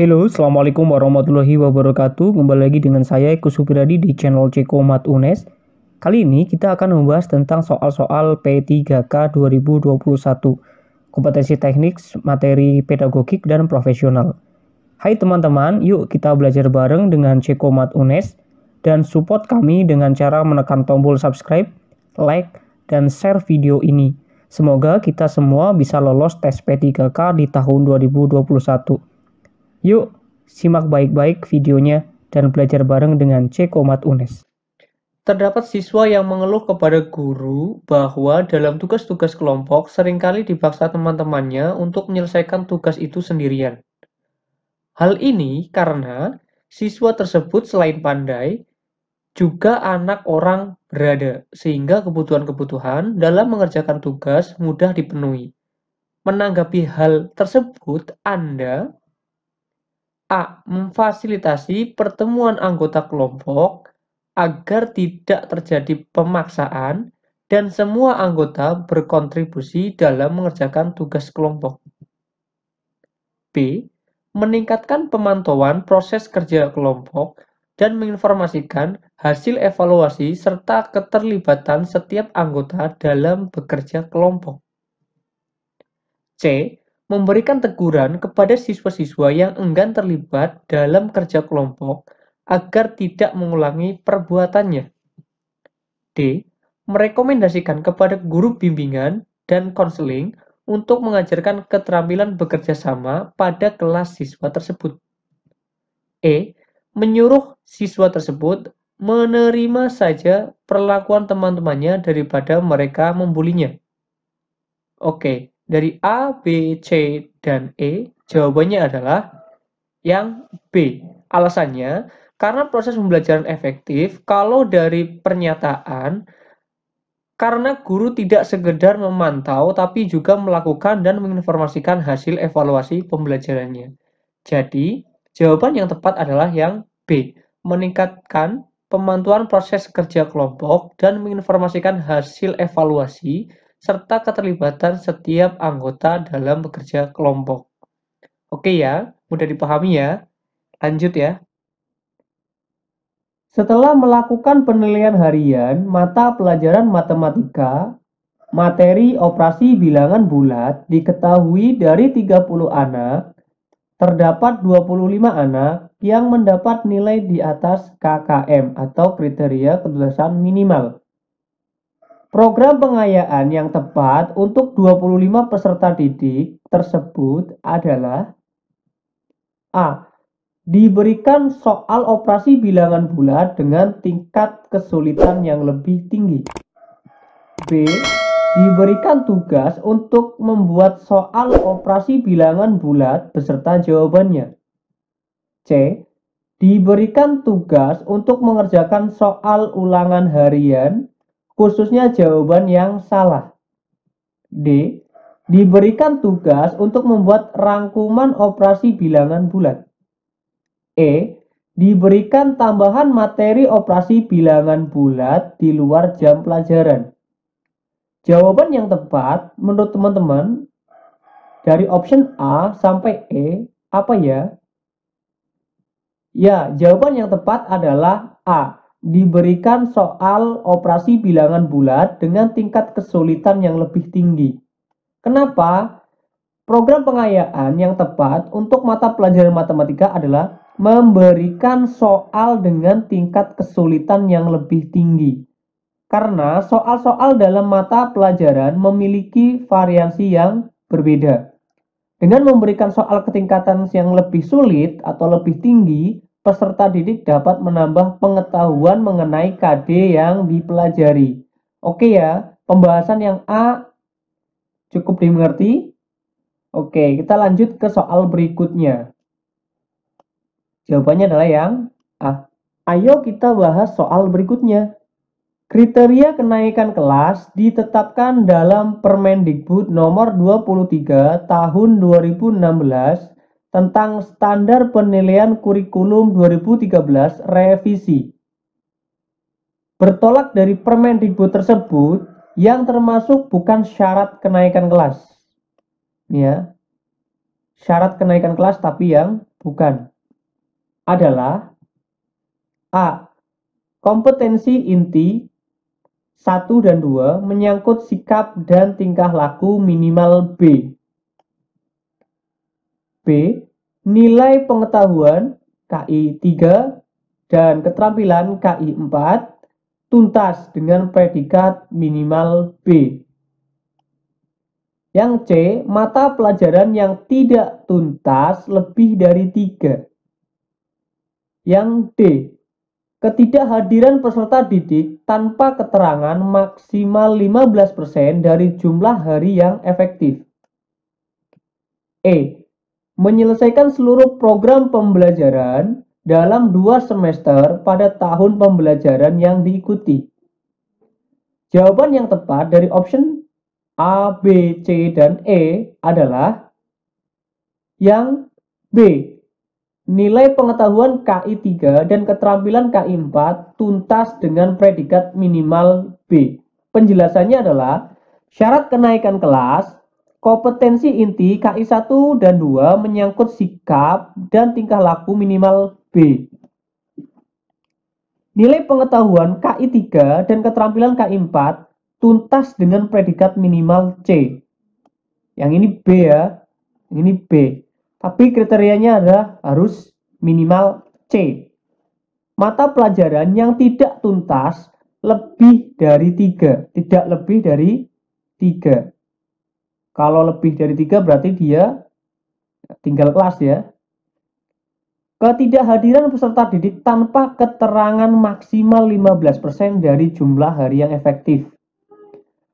Halo, Assalamualaikum warahmatullahi wabarakatuh. Kembali lagi dengan saya, Eko Supiradi di channel Ceko Mat UNES. Kali ini kita akan membahas tentang soal-soal P3K 2021. Kompetensi teknik, materi pedagogik, dan profesional. Hai teman-teman, yuk kita belajar bareng dengan Ceko Mat UNES. Dan support kami dengan cara menekan tombol subscribe, like, dan share video ini. Semoga kita semua bisa lolos tes P3K di tahun 2021. Yuk, simak baik-baik videonya dan belajar bareng dengan Ceko Mat UNES. Terdapat siswa yang mengeluh kepada guru bahwa dalam tugas-tugas kelompok seringkali dipaksa teman-temannya untuk menyelesaikan tugas itu sendirian. Hal ini karena siswa tersebut selain pandai, juga anak orang berada, sehingga kebutuhan-kebutuhan dalam mengerjakan tugas mudah dipenuhi. Menanggapi hal tersebut, Anda A. Memfasilitasi pertemuan anggota kelompok agar tidak terjadi pemaksaan dan semua anggota berkontribusi dalam mengerjakan tugas kelompok. B. Meningkatkan pemantauan proses kerja kelompok dan menginformasikan hasil evaluasi serta keterlibatan setiap anggota dalam bekerja kelompok. C. Memberikan teguran kepada siswa-siswa yang enggan terlibat dalam kerja kelompok agar tidak mengulangi perbuatannya. D. Merekomendasikan kepada guru bimbingan dan konseling untuk mengajarkan keterampilan bekerja sama pada kelas siswa tersebut. E. Menyuruh siswa tersebut menerima saja perlakuan teman-temannya daripada mereka membulinya. Oke. Dari A, B, C, dan E, jawabannya adalah yang B. Alasannya, karena proses pembelajaran efektif, kalau dari pernyataan, karena guru tidak sekedar memantau, tapi juga melakukan dan menginformasikan hasil evaluasi pembelajarannya. Jadi, jawaban yang tepat adalah yang B. Meningkatkan pemantauan proses kerja kelompok dan menginformasikan hasil evaluasi serta keterlibatan setiap anggota dalam bekerja kelompok. Oke ya, mudah dipahami ya. Lanjut ya. Setelah melakukan penilaian harian mata pelajaran matematika, materi operasi bilangan bulat diketahui dari 30 anak, terdapat 25 anak yang mendapat nilai di atas KKM atau kriteria ketulasan minimal. Program pengayaan yang tepat untuk 25 peserta didik tersebut adalah A. Diberikan soal operasi bilangan bulat dengan tingkat kesulitan yang lebih tinggi. B. Diberikan tugas untuk membuat soal operasi bilangan bulat beserta jawabannya. C. Diberikan tugas untuk mengerjakan soal ulangan harian khususnya jawaban yang salah. D. Diberikan tugas untuk membuat rangkuman operasi bilangan bulat. E. Diberikan tambahan materi operasi bilangan bulat di luar jam pelajaran. Jawaban yang tepat menurut teman-teman dari option A sampai E apa ya? Ya, jawaban yang tepat adalah A. Diberikan soal operasi bilangan bulat dengan tingkat kesulitan yang lebih tinggi. Kenapa? Program pengayaan yang tepat untuk mata pelajaran matematika adalah memberikan soal dengan tingkat kesulitan yang lebih tinggi. Karena soal-soal dalam mata pelajaran memiliki variasi yang berbeda. Dengan memberikan soal ketingkatan yang lebih sulit atau lebih tinggi, peserta didik dapat menambah pengetahuan mengenai KD yang dipelajari. Oke ya, pembahasan yang A cukup dimengerti. Oke, kita lanjut ke soal berikutnya. Jawabannya adalah yang A. Ayo kita bahas soal berikutnya. Kriteria kenaikan kelas ditetapkan dalam Permendikbud nomor 23 tahun 2016 tentang standar penilaian kurikulum 2013 revisi. Bertolak dari Permendikbud tersebut yang termasuk bukan syarat kenaikan kelas. Ya. Syarat kenaikan kelas tapi yang bukan, adalah A. Kompetensi inti 1 dan 2 menyangkut sikap dan tingkah laku minimal B. B. Nilai pengetahuan KI 3 dan keterampilan KI 4 tuntas dengan predikat minimal B. Yang C. Mata pelajaran yang tidak tuntas lebih dari 3. Yang D. Ketidakhadiran peserta didik tanpa keterangan maksimal 15% dari jumlah hari yang efektif. E. Menyelesaikan seluruh program pembelajaran dalam 2 semester pada tahun pembelajaran yang diikuti. Jawaban yang tepat dari option A, B, C, dan E adalah yang B. Nilai pengetahuan KI 3 dan keterampilan KI 4 tuntas dengan predikat minimal B. Penjelasannya adalah syarat kenaikan kelas, kompetensi inti KI 1 dan 2 menyangkut sikap dan tingkah laku minimal B. Nilai pengetahuan KI 3 dan keterampilan KI 4 tuntas dengan predikat minimal C. Yang ini B ya, ini B. Tapi kriterianya adalah harus minimal C. Mata pelajaran yang tidak tuntas lebih dari 3. Tidak lebih dari 3. Kalau lebih dari 3 berarti dia tinggal kelas ya. Ketidakhadiran peserta didik tanpa keterangan maksimal 15% dari jumlah hari yang efektif.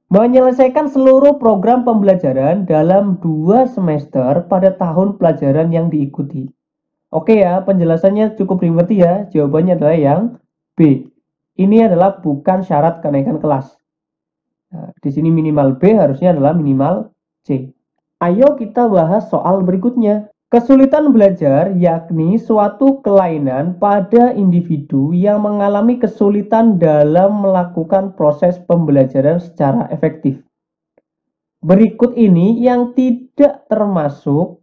Menyelesaikan seluruh program pembelajaran dalam 2 semester pada tahun pelajaran yang diikuti. Oke ya, penjelasannya cukup dimengerti ya. Jawabannya adalah yang B. Ini adalah bukan syarat kenaikan kelas. Nah, di sini minimal B harusnya adalah minimal C. Ayo kita bahas soal berikutnya. Kesulitan belajar yakni suatu kelainan pada individu yang mengalami kesulitan dalam melakukan proses pembelajaran secara efektif. Berikut ini yang tidak termasuk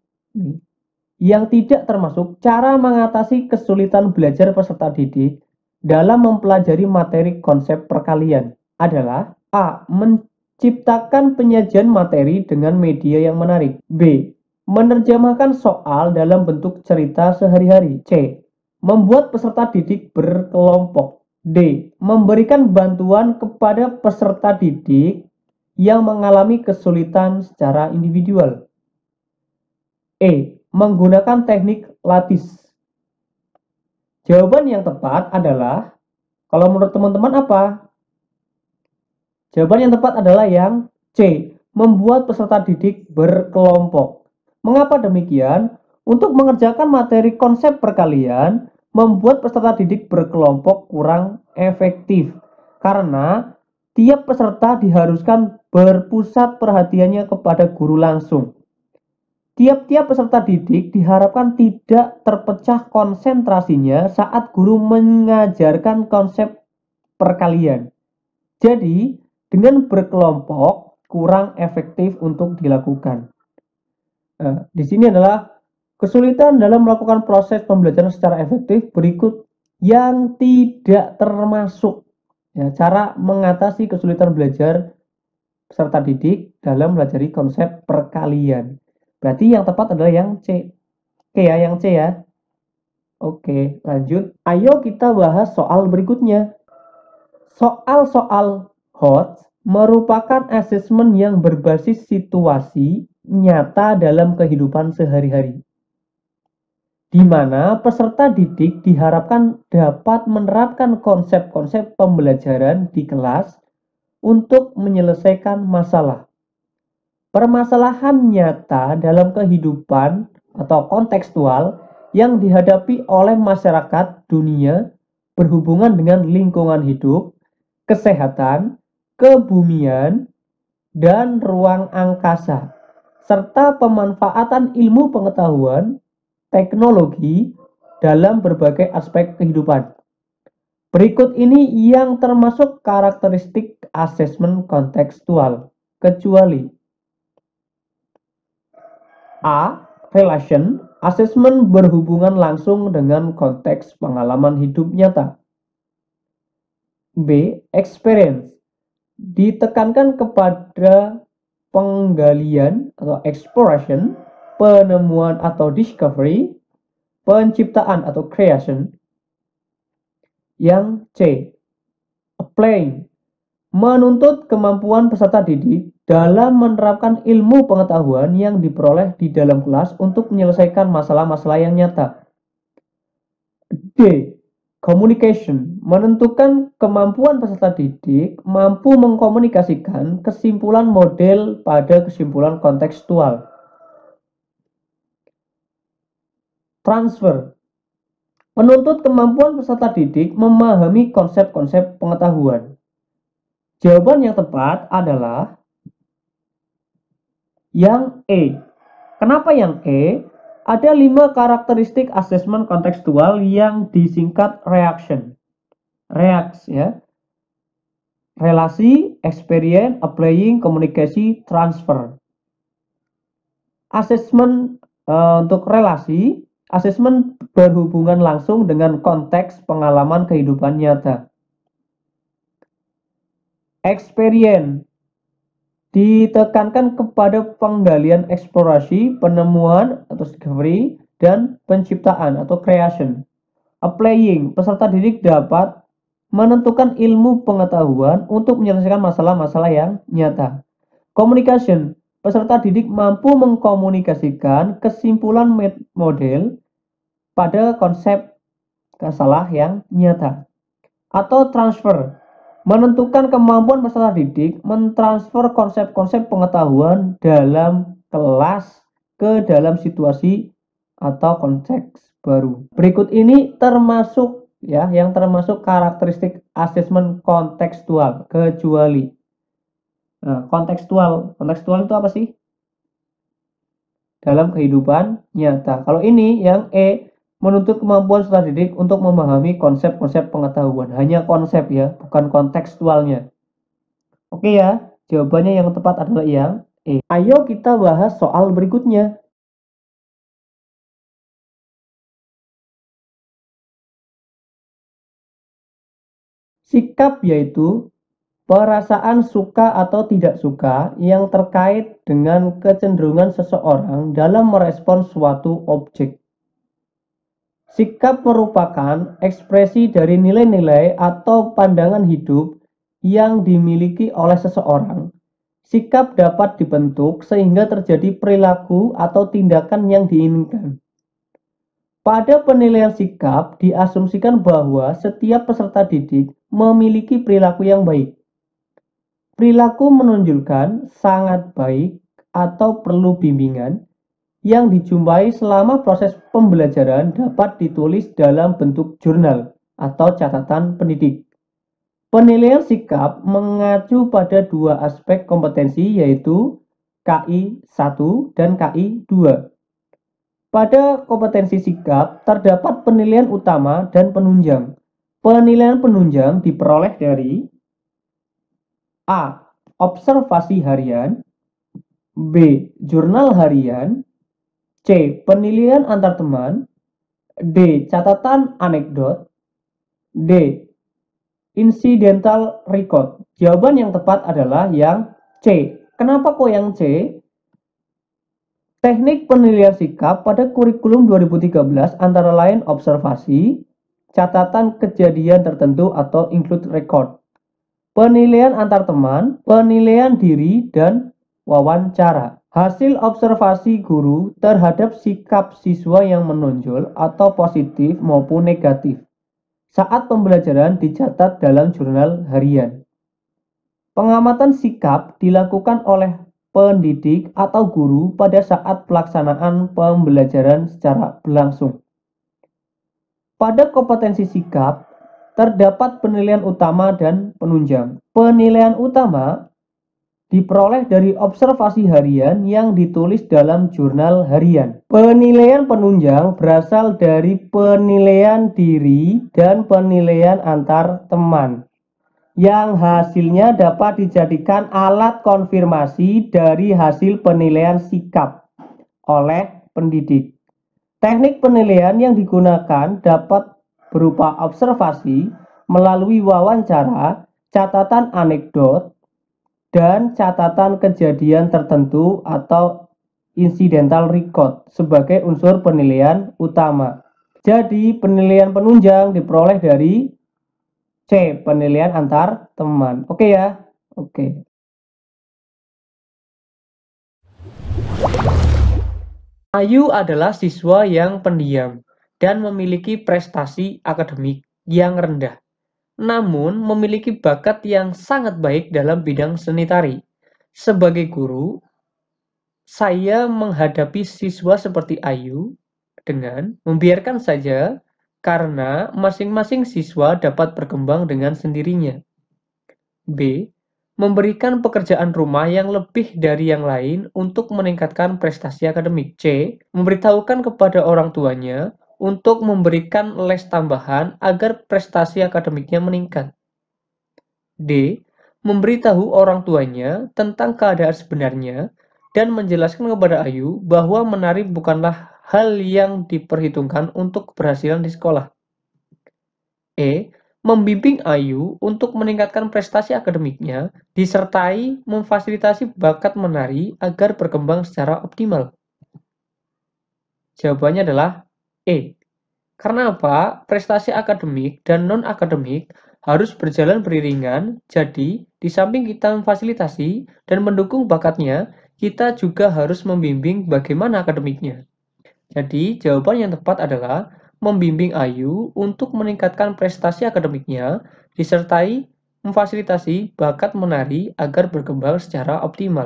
cara mengatasi kesulitan belajar peserta didik dalam mempelajari materi konsep perkalian adalah A. Menciptakan penyajian materi dengan media yang menarik. B. Menerjemahkan soal dalam bentuk cerita sehari-hari. C. Membuat peserta didik berkelompok. D. Memberikan bantuan kepada peserta didik yang mengalami kesulitan secara individual. E. Menggunakan teknik lattice. Jawaban yang tepat adalah, kalau menurut teman-teman apa? Jawaban yang tepat adalah yang C. Membuat peserta didik berkelompok. Mengapa demikian? Untuk mengerjakan materi konsep perkalian, membuat peserta didik berkelompok kurang efektif. Karena tiap peserta diharuskan berpusat perhatiannya kepada guru langsung. Tiap-tiap peserta didik diharapkan tidak terpecah konsentrasinya saat guru mengajarkan konsep perkalian. Jadi, dengan berkelompok kurang efektif untuk dilakukan. Nah, di sini adalah kesulitan dalam melakukan proses pembelajaran secara efektif berikut yang tidak termasuk. Ya, cara mengatasi kesulitan belajar peserta didik dalam mempelajari konsep perkalian. Berarti yang tepat adalah yang C. Oke ya, yang C ya. Oke, lanjut. Ayo kita bahas soal berikutnya. Soal-soal HOT merupakan asesmen yang berbasis situasi nyata dalam kehidupan sehari-hari, di mana peserta didik diharapkan dapat menerapkan konsep-konsep pembelajaran di kelas untuk menyelesaikan masalah. Permasalahan nyata dalam kehidupan atau kontekstual yang dihadapi oleh masyarakat dunia berhubungan dengan lingkungan hidup, kesehatan, kebumian, dan ruang angkasa, serta pemanfaatan ilmu pengetahuan, teknologi dalam berbagai aspek kehidupan. Berikut ini yang termasuk karakteristik asesmen kontekstual, kecuali A. Relation Asesmen berhubungan langsung dengan konteks pengalaman hidup nyata. B. Experience. Ditekankan kepada penggalian atau exploration, penemuan atau discovery, penciptaan atau creation. Yang C. Applying. Menuntut kemampuan peserta didik dalam menerapkan ilmu pengetahuan yang diperoleh di dalam kelas untuk menyelesaikan masalah-masalah yang nyata. D. Communication. Menentukan kemampuan peserta didik mampu mengkomunikasikan kesimpulan model pada kesimpulan kontekstual. Transfer. Menuntut kemampuan peserta didik memahami konsep-konsep pengetahuan. Jawaban yang tepat adalah yang E. Kenapa yang E? Ada 5 karakteristik asesmen kontekstual yang disingkat reaction. Reaks ya. Relasi, experience, applying, komunikasi, transfer. Asesmen untuk relasi, asesmen berhubungan langsung dengan konteks pengalaman kehidupan nyata. Experience ditekankan kepada penggalian eksplorasi, penemuan atau discovery, dan penciptaan atau creation. Applying, peserta didik dapat menentukan ilmu pengetahuan untuk menyelesaikan masalah-masalah yang nyata. Communication, peserta didik mampu mengkomunikasikan kesimpulan model pada konsep masalah yang nyata. Atau transfer, menentukan kemampuan peserta didik mentransfer konsep-konsep pengetahuan dalam kelas ke dalam situasi atau konteks baru. Berikut ini termasuk ya yang termasuk karakteristik asesmen kontekstual kecuali. Nah, kontekstual itu apa sih? Dalam kehidupan nyata. Kalau ini yang E, menuntut kemampuan peserta didik untuk memahami konsep-konsep pengetahuan. Hanya konsep ya, bukan kontekstualnya. Oke ya, jawabannya yang tepat adalah yang E. Ayo kita bahas soal berikutnya. Sikap yaitu perasaan suka atau tidak suka yang terkait dengan kecenderungan seseorang dalam merespons suatu objek. Sikap merupakan ekspresi dari nilai-nilai atau pandangan hidup yang dimiliki oleh seseorang. Sikap dapat dibentuk sehingga terjadi perilaku atau tindakan yang diinginkan. Pada penilaian sikap, diasumsikan bahwa setiap peserta didik memiliki perilaku yang baik. Perilaku menunjukkan sangat baik atau perlu bimbingan yang dijumpai selama proses pembelajaran dapat ditulis dalam bentuk jurnal atau catatan pendidik. Penilaian sikap mengacu pada 2 aspek kompetensi yaitu KI 1 dan KI 2. Pada kompetensi sikap terdapat penilaian utama dan penunjang. Penilaian penunjang diperoleh dari A. Observasi harian, B. Jurnal harian, C. Penilaian antar teman, D. Catatan anekdot, D. Incidental record. Jawaban yang tepat adalah yang C. Kenapa kok yang C? Teknik penilaian sikap pada kurikulum 2013 antara lain observasi, catatan kejadian tertentu atau include record, penilaian antar teman, penilaian diri, dan wawancara. Hasil observasi guru terhadap sikap siswa yang menonjol atau positif maupun negatif saat pembelajaran dicatat dalam jurnal harian. Pengamatan sikap dilakukan oleh pendidik atau guru pada saat pelaksanaan pembelajaran secara berlangsung. Pada kompetensi sikap, terdapat penilaian utama dan penunjang. Penilaian utama diperoleh dari observasi harian yang ditulis dalam jurnal harian. Penilaian penunjang berasal dari penilaian diri dan penilaian antar teman, yang hasilnya dapat dijadikan alat konfirmasi dari hasil penilaian sikap oleh pendidik. Teknik penilaian yang digunakan dapat berupa observasi melalui wawancara, catatan anekdot, dan catatan kejadian tertentu atau incidental record sebagai unsur penilaian utama. Jadi, penilaian penunjang diperoleh dari C. Penilaian antar teman. Oke ya? Oke. Ayu adalah siswa yang pendiam dan memiliki prestasi akademik yang rendah, namun memiliki bakat yang sangat baik dalam bidang seni tari. Sebagai guru, saya menghadapi siswa seperti Ayu dengan membiarkan saja karena masing-masing siswa dapat berkembang dengan sendirinya. B. Memberikan pekerjaan rumah yang lebih dari yang lain untuk meningkatkan prestasi akademik. C. Memberitahukan kepada orang tuanya untuk memberikan les tambahan agar prestasi akademiknya meningkat. D. Memberitahu orang tuanya tentang keadaan sebenarnya dan menjelaskan kepada Ayu bahwa menari bukanlah hal yang diperhitungkan untuk keberhasilan di sekolah. E. Membimbing Ayu untuk meningkatkan prestasi akademiknya, disertai memfasilitasi bakat menari agar berkembang secara optimal. Jawabannya adalah E. Karena apa? Prestasi akademik dan non-akademik harus berjalan beriringan, jadi di samping kita memfasilitasi dan mendukung bakatnya, kita juga harus membimbing bagaimana akademiknya. Jadi, jawaban yang tepat adalah membimbing Ayu untuk meningkatkan prestasi akademiknya, disertai memfasilitasi bakat menari agar berkembang secara optimal.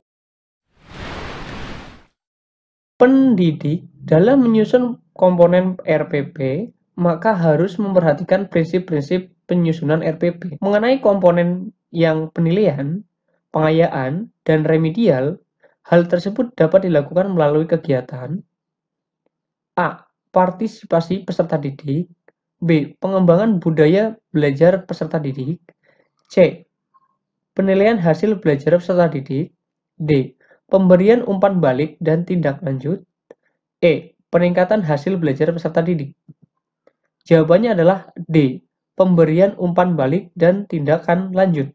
Pendidik dalam menyusun komponen RPP, maka harus memperhatikan prinsip-prinsip penyusunan RPP. Mengenai komponen yang penilaian, pengayaan, dan remedial, hal tersebut dapat dilakukan melalui kegiatan A. Partisipasi peserta didik. B. Pengembangan budaya belajar peserta didik. C. Penilaian hasil belajar peserta didik. D. Pemberian umpan balik dan tindak lanjut. E. Peningkatan hasil belajar peserta didik. Jawabannya adalah D. Pemberian umpan balik dan tindakan lanjut.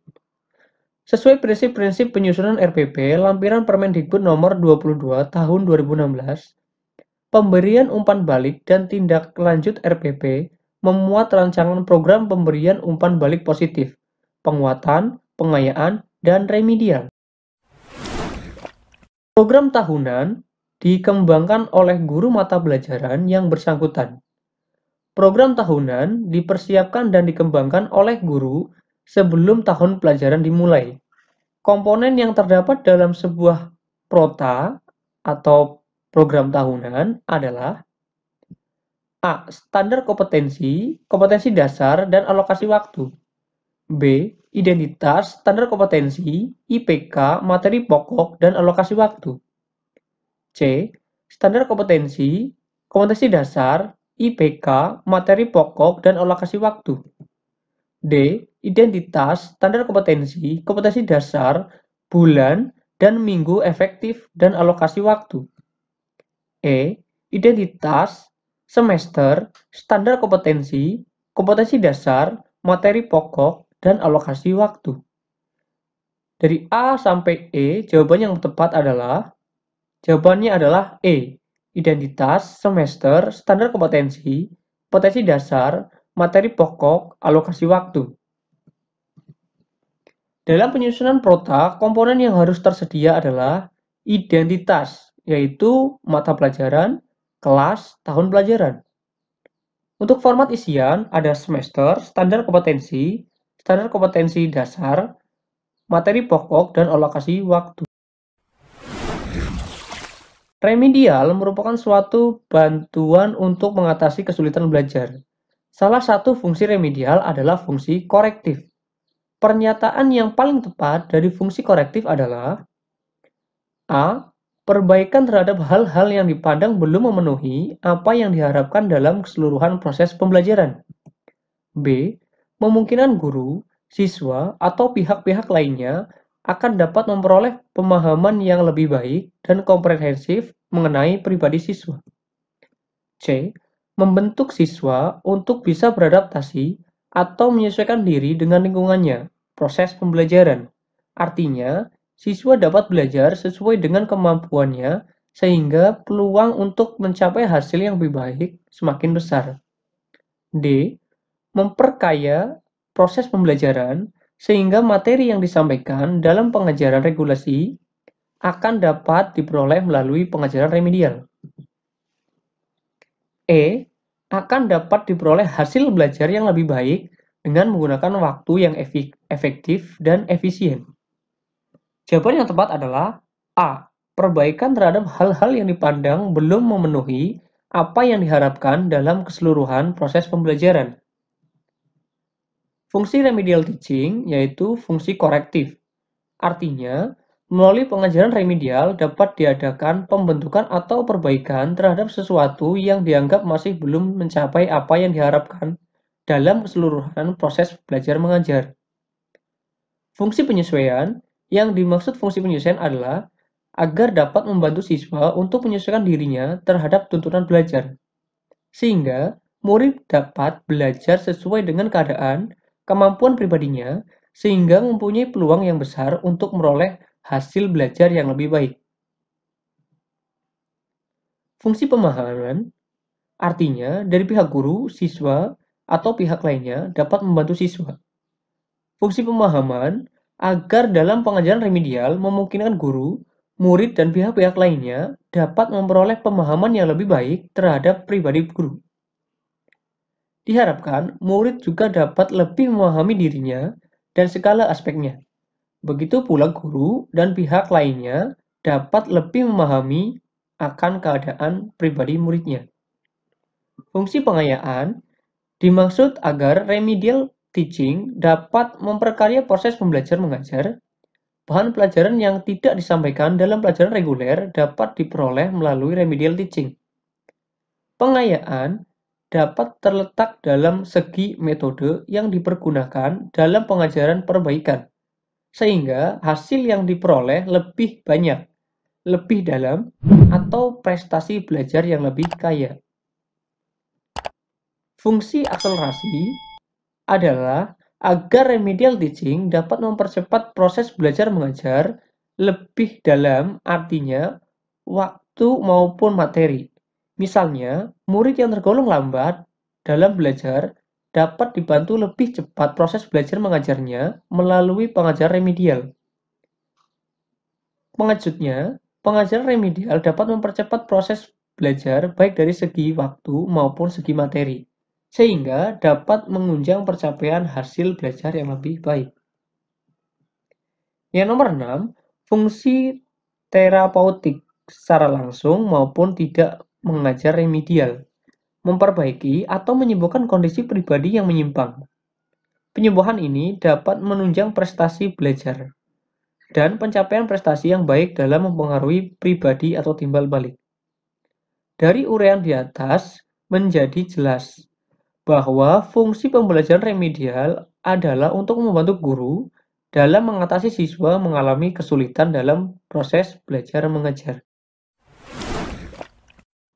Sesuai prinsip-prinsip penyusunan RPP, lampiran Permendikbud nomor 22 tahun 2016, pemberian umpan balik dan tindak lanjut RPP memuat rancangan program pemberian umpan balik positif, penguatan, pengayaan, dan remedial. Program tahunan dikembangkan oleh guru mata pelajaran yang bersangkutan. Program tahunan dipersiapkan dan dikembangkan oleh guru sebelum tahun pelajaran dimulai. Komponen yang terdapat dalam sebuah prota atau program tahunan adalah A. Standar kompetensi, kompetensi dasar, dan alokasi waktu. B. Identitas, standar kompetensi, IPK, materi pokok, dan alokasi waktu. C. Standar kompetensi, kompetensi dasar, IPK, materi pokok, dan alokasi waktu. D. Identitas, standar kompetensi, kompetensi dasar, bulan, dan minggu efektif, dan alokasi waktu. E. Identitas, semester, standar kompetensi, kompetensi dasar, materi pokok, dan alokasi waktu. Dari A sampai E, jawabannya yang tepat adalah E. Identitas, semester, standar kompetensi, kompetensi dasar, materi pokok, alokasi waktu. Dalam penyusunan prota, komponen yang harus tersedia adalah identitas, yaitu mata pelajaran, kelas, tahun pelajaran. Untuk format isian ada semester, standar kompetensi dasar, materi pokok, dan alokasi waktu. Remedial merupakan suatu bantuan untuk mengatasi kesulitan belajar. Salah satu fungsi remedial adalah fungsi korektif. Pernyataan yang paling tepat dari fungsi korektif adalah A. Perbaikan terhadap hal-hal yang dipandang belum memenuhi apa yang diharapkan dalam keseluruhan proses pembelajaran. B. Memungkinkan guru, siswa, atau pihak-pihak lainnya akan dapat memperoleh pemahaman yang lebih baik dan komprehensif mengenai pribadi siswa. C. Membentuk siswa untuk bisa beradaptasi atau menyesuaikan diri dengan lingkungannya, proses pembelajaran. Artinya, siswa dapat belajar sesuai dengan kemampuannya sehingga peluang untuk mencapai hasil yang lebih baik semakin besar. D. Memperkaya proses pembelajaran sehingga materi yang disampaikan dalam pengajaran regulasi akan dapat diperoleh melalui pengajaran remedial. E. Akan dapat diperoleh hasil belajar yang lebih baik dengan menggunakan waktu yang efektif dan efisien. Jawaban yang tepat adalah A. Perbaikan terhadap hal-hal yang dipandang belum memenuhi apa yang diharapkan dalam keseluruhan proses pembelajaran. Fungsi remedial teaching yaitu fungsi korektif. Artinya, melalui pengajaran remedial dapat diadakan pembentukan atau perbaikan terhadap sesuatu yang dianggap masih belum mencapai apa yang diharapkan dalam keseluruhan proses belajar mengajar. Fungsi penyesuaian, yang dimaksud fungsi penyesuaian adalah agar dapat membantu siswa untuk menyesuaikan dirinya terhadap tuntutan belajar, sehingga murid dapat belajar sesuai dengan keadaan, kemampuan pribadinya, sehingga mempunyai peluang yang besar untuk meroleh hasil belajar yang lebih baik. Fungsi pemahaman, artinya dari pihak guru, siswa, atau pihak lainnya dapat membantu siswa. Fungsi pemahaman, agar dalam pengajaran remedial memungkinkan guru, murid, dan pihak-pihak lainnya dapat memperoleh pemahaman yang lebih baik terhadap pribadi guru. Diharapkan, murid juga dapat lebih memahami dirinya dan segala aspeknya. Begitu pula guru dan pihak lainnya dapat lebih memahami akan keadaan pribadi muridnya. Fungsi pengayaan dimaksud agar remedial teaching dapat memperkaya proses pembelajar mengajar. Bahan pelajaran yang tidak disampaikan dalam pelajaran reguler dapat diperoleh melalui remedial teaching. Pengayaan dapat terletak dalam segi metode yang dipergunakan dalam pengajaran perbaikan, sehingga hasil yang diperoleh lebih banyak, lebih dalam, atau prestasi belajar yang lebih kaya. Fungsi akselerasi adalah agar remedial teaching dapat mempercepat proses belajar mengajar lebih dalam, artinya waktu maupun materi. Misalnya, murid yang tergolong lambat dalam belajar dapat dibantu lebih cepat proses belajar mengajarnya melalui pengajaran remedial. Mengejutnya, pengajaran remedial dapat mempercepat proses belajar baik dari segi waktu maupun segi materi, sehingga dapat menunjang pencapaian hasil belajar yang lebih baik. Yang nomor 6, fungsi terapeutik secara langsung maupun tidak mengajar remedial, memperbaiki atau menyembuhkan kondisi pribadi yang menyimpang. Penyembuhan ini dapat menunjang prestasi belajar dan pencapaian prestasi yang baik dalam mempengaruhi pribadi atau timbal balik. Dari uraian di atas menjadi jelas bahwa fungsi pembelajaran remedial adalah untuk membantu guru dalam mengatasi siswa mengalami kesulitan dalam proses belajar mengajar.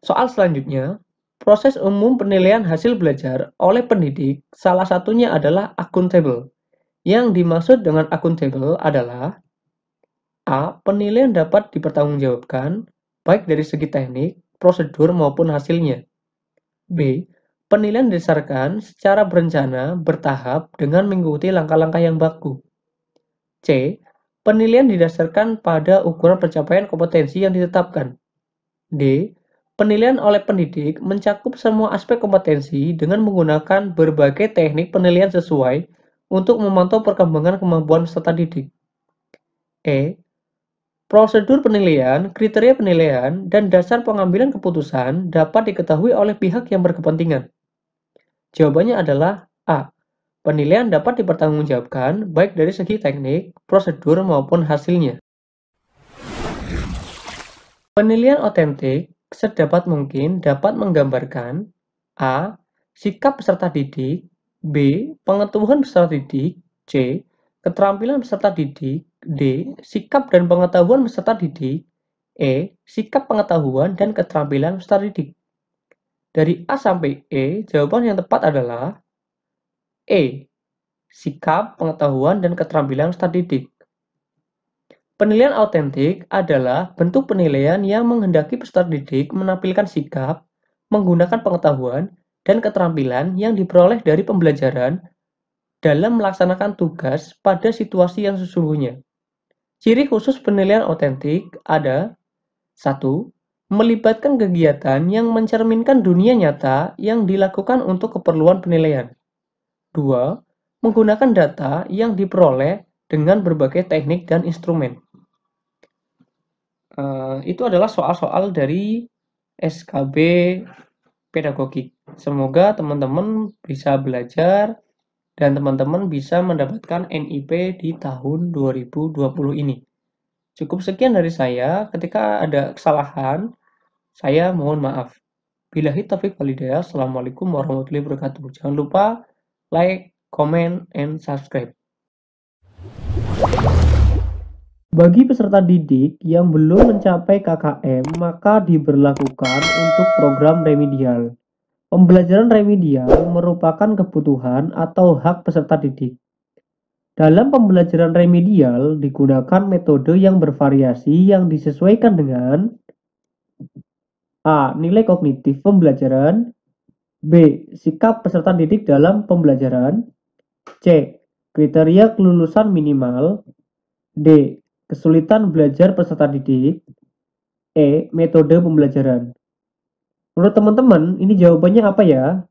Soal selanjutnya, proses umum penilaian hasil belajar oleh pendidik salah satunya adalah akuntabel. Yang dimaksud dengan akuntabel adalah A. Penilaian dapat dipertanggungjawabkan baik dari segi teknik, prosedur maupun hasilnya. B. Penilaian didasarkan secara berencana, bertahap, dengan mengikuti langkah-langkah yang baku. C. Penilaian didasarkan pada ukuran pencapaian kompetensi yang ditetapkan. D. Penilaian oleh pendidik mencakup semua aspek kompetensi dengan menggunakan berbagai teknik penilaian sesuai untuk memantau perkembangan kemampuan peserta didik. E. Prosedur penilaian, kriteria penilaian, dan dasar pengambilan keputusan dapat diketahui oleh pihak yang berkepentingan. Jawabannya adalah A. Penilaian dapat dipertanggungjawabkan baik dari segi teknik, prosedur, maupun hasilnya. Penilaian otentik sedapat mungkin dapat menggambarkan A. Sikap peserta didik, B. Pengetahuan peserta didik, C. Keterampilan peserta didik, D. Sikap dan pengetahuan peserta didik, E. Sikap pengetahuan dan keterampilan peserta didik. Dari A sampai E, jawaban yang tepat adalah E. Sikap, pengetahuan, dan keterampilan peserta didik. Penilaian autentik adalah bentuk penilaian yang menghendaki peserta didik menampilkan sikap, menggunakan pengetahuan, dan keterampilan yang diperoleh dari pembelajaran dalam melaksanakan tugas pada situasi yang sesungguhnya. Ciri khusus penilaian autentik ada: 1. Melibatkan kegiatan yang mencerminkan dunia nyata yang dilakukan untuk keperluan penilaian. 2. Menggunakan data yang diperoleh dengan berbagai teknik dan instrumen. Itu adalah soal-soal dari SKB pedagogik. Semoga teman-teman bisa belajar dan teman-teman bisa mendapatkan NIP di tahun 2020 ini. Cukup sekian dari saya. Ketika ada kesalahan, saya mohon maaf. Billahi taufiq walhidayah. Assalamualaikum warahmatullahi wabarakatuh. Jangan lupa like, comment, and subscribe. Bagi peserta didik yang belum mencapai KKM, maka diberlakukan untuk program remedial. Pembelajaran remedial merupakan kebutuhan atau hak peserta didik. Dalam pembelajaran remedial digunakan metode yang bervariasi yang disesuaikan dengan A. Nilai kognitif pembelajaran, B. Sikap peserta didik dalam pembelajaran, C. Kriteria kelulusan minimal, D. Kesulitan belajar peserta didik, E. Metode pembelajaran. Menurut teman-teman, ini jawabannya apa ya?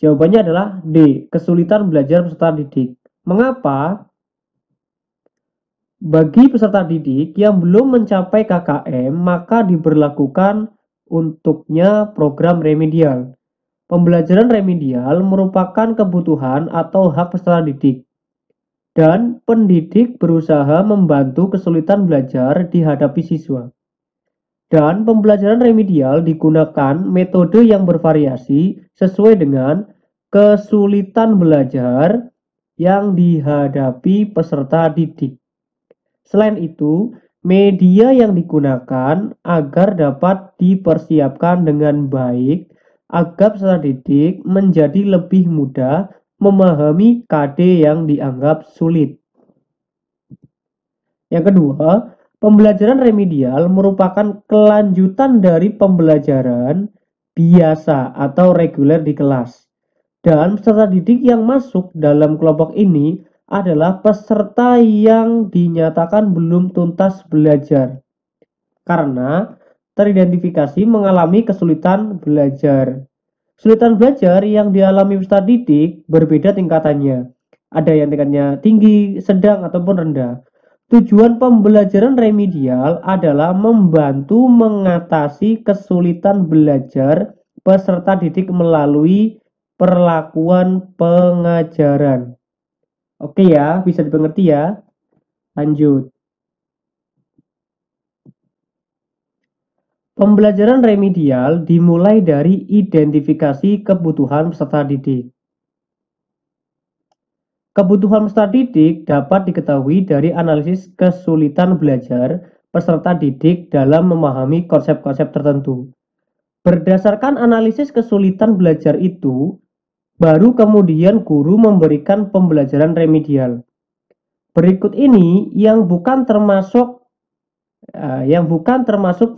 Jawabannya adalah D. Kesulitan belajar peserta didik. Mengapa? Bagi peserta didik yang belum mencapai KKM, maka diberlakukan untuknya program remedial. Pembelajaran remedial merupakan kebutuhan atau hak peserta didik. Dan pendidik berusaha membantu kesulitan belajar dihadapi siswa. Dan pembelajaran remedial digunakan metode yang bervariasi sesuai dengan kesulitan belajar yang dihadapi peserta didik. Selain itu, media yang digunakan agar dapat dipersiapkan dengan baik agar peserta didik menjadi lebih mudah memahami KD yang dianggap sulit. Yang kedua, pembelajaran remedial merupakan kelanjutan dari pembelajaran biasa atau reguler di kelas. Dan peserta didik yang masuk dalam kelompok ini adalah peserta yang dinyatakan belum tuntas belajar karena teridentifikasi mengalami kesulitan belajar. Kesulitan belajar yang dialami peserta didik berbeda tingkatannya. Ada yang tingkatnya tinggi, sedang, ataupun rendah. Tujuan pembelajaran remedial adalah membantu mengatasi kesulitan belajar peserta didik melalui perlakuan pengajaran. Oke ya, bisa dimengerti ya. Lanjut. Pembelajaran remedial dimulai dari identifikasi kebutuhan peserta didik. Kebutuhan peserta didik dapat diketahui dari analisis kesulitan belajar peserta didik dalam memahami konsep-konsep tertentu. Berdasarkan analisis kesulitan belajar itu, baru kemudian guru memberikan pembelajaran remedial. Berikut ini yang bukan termasuk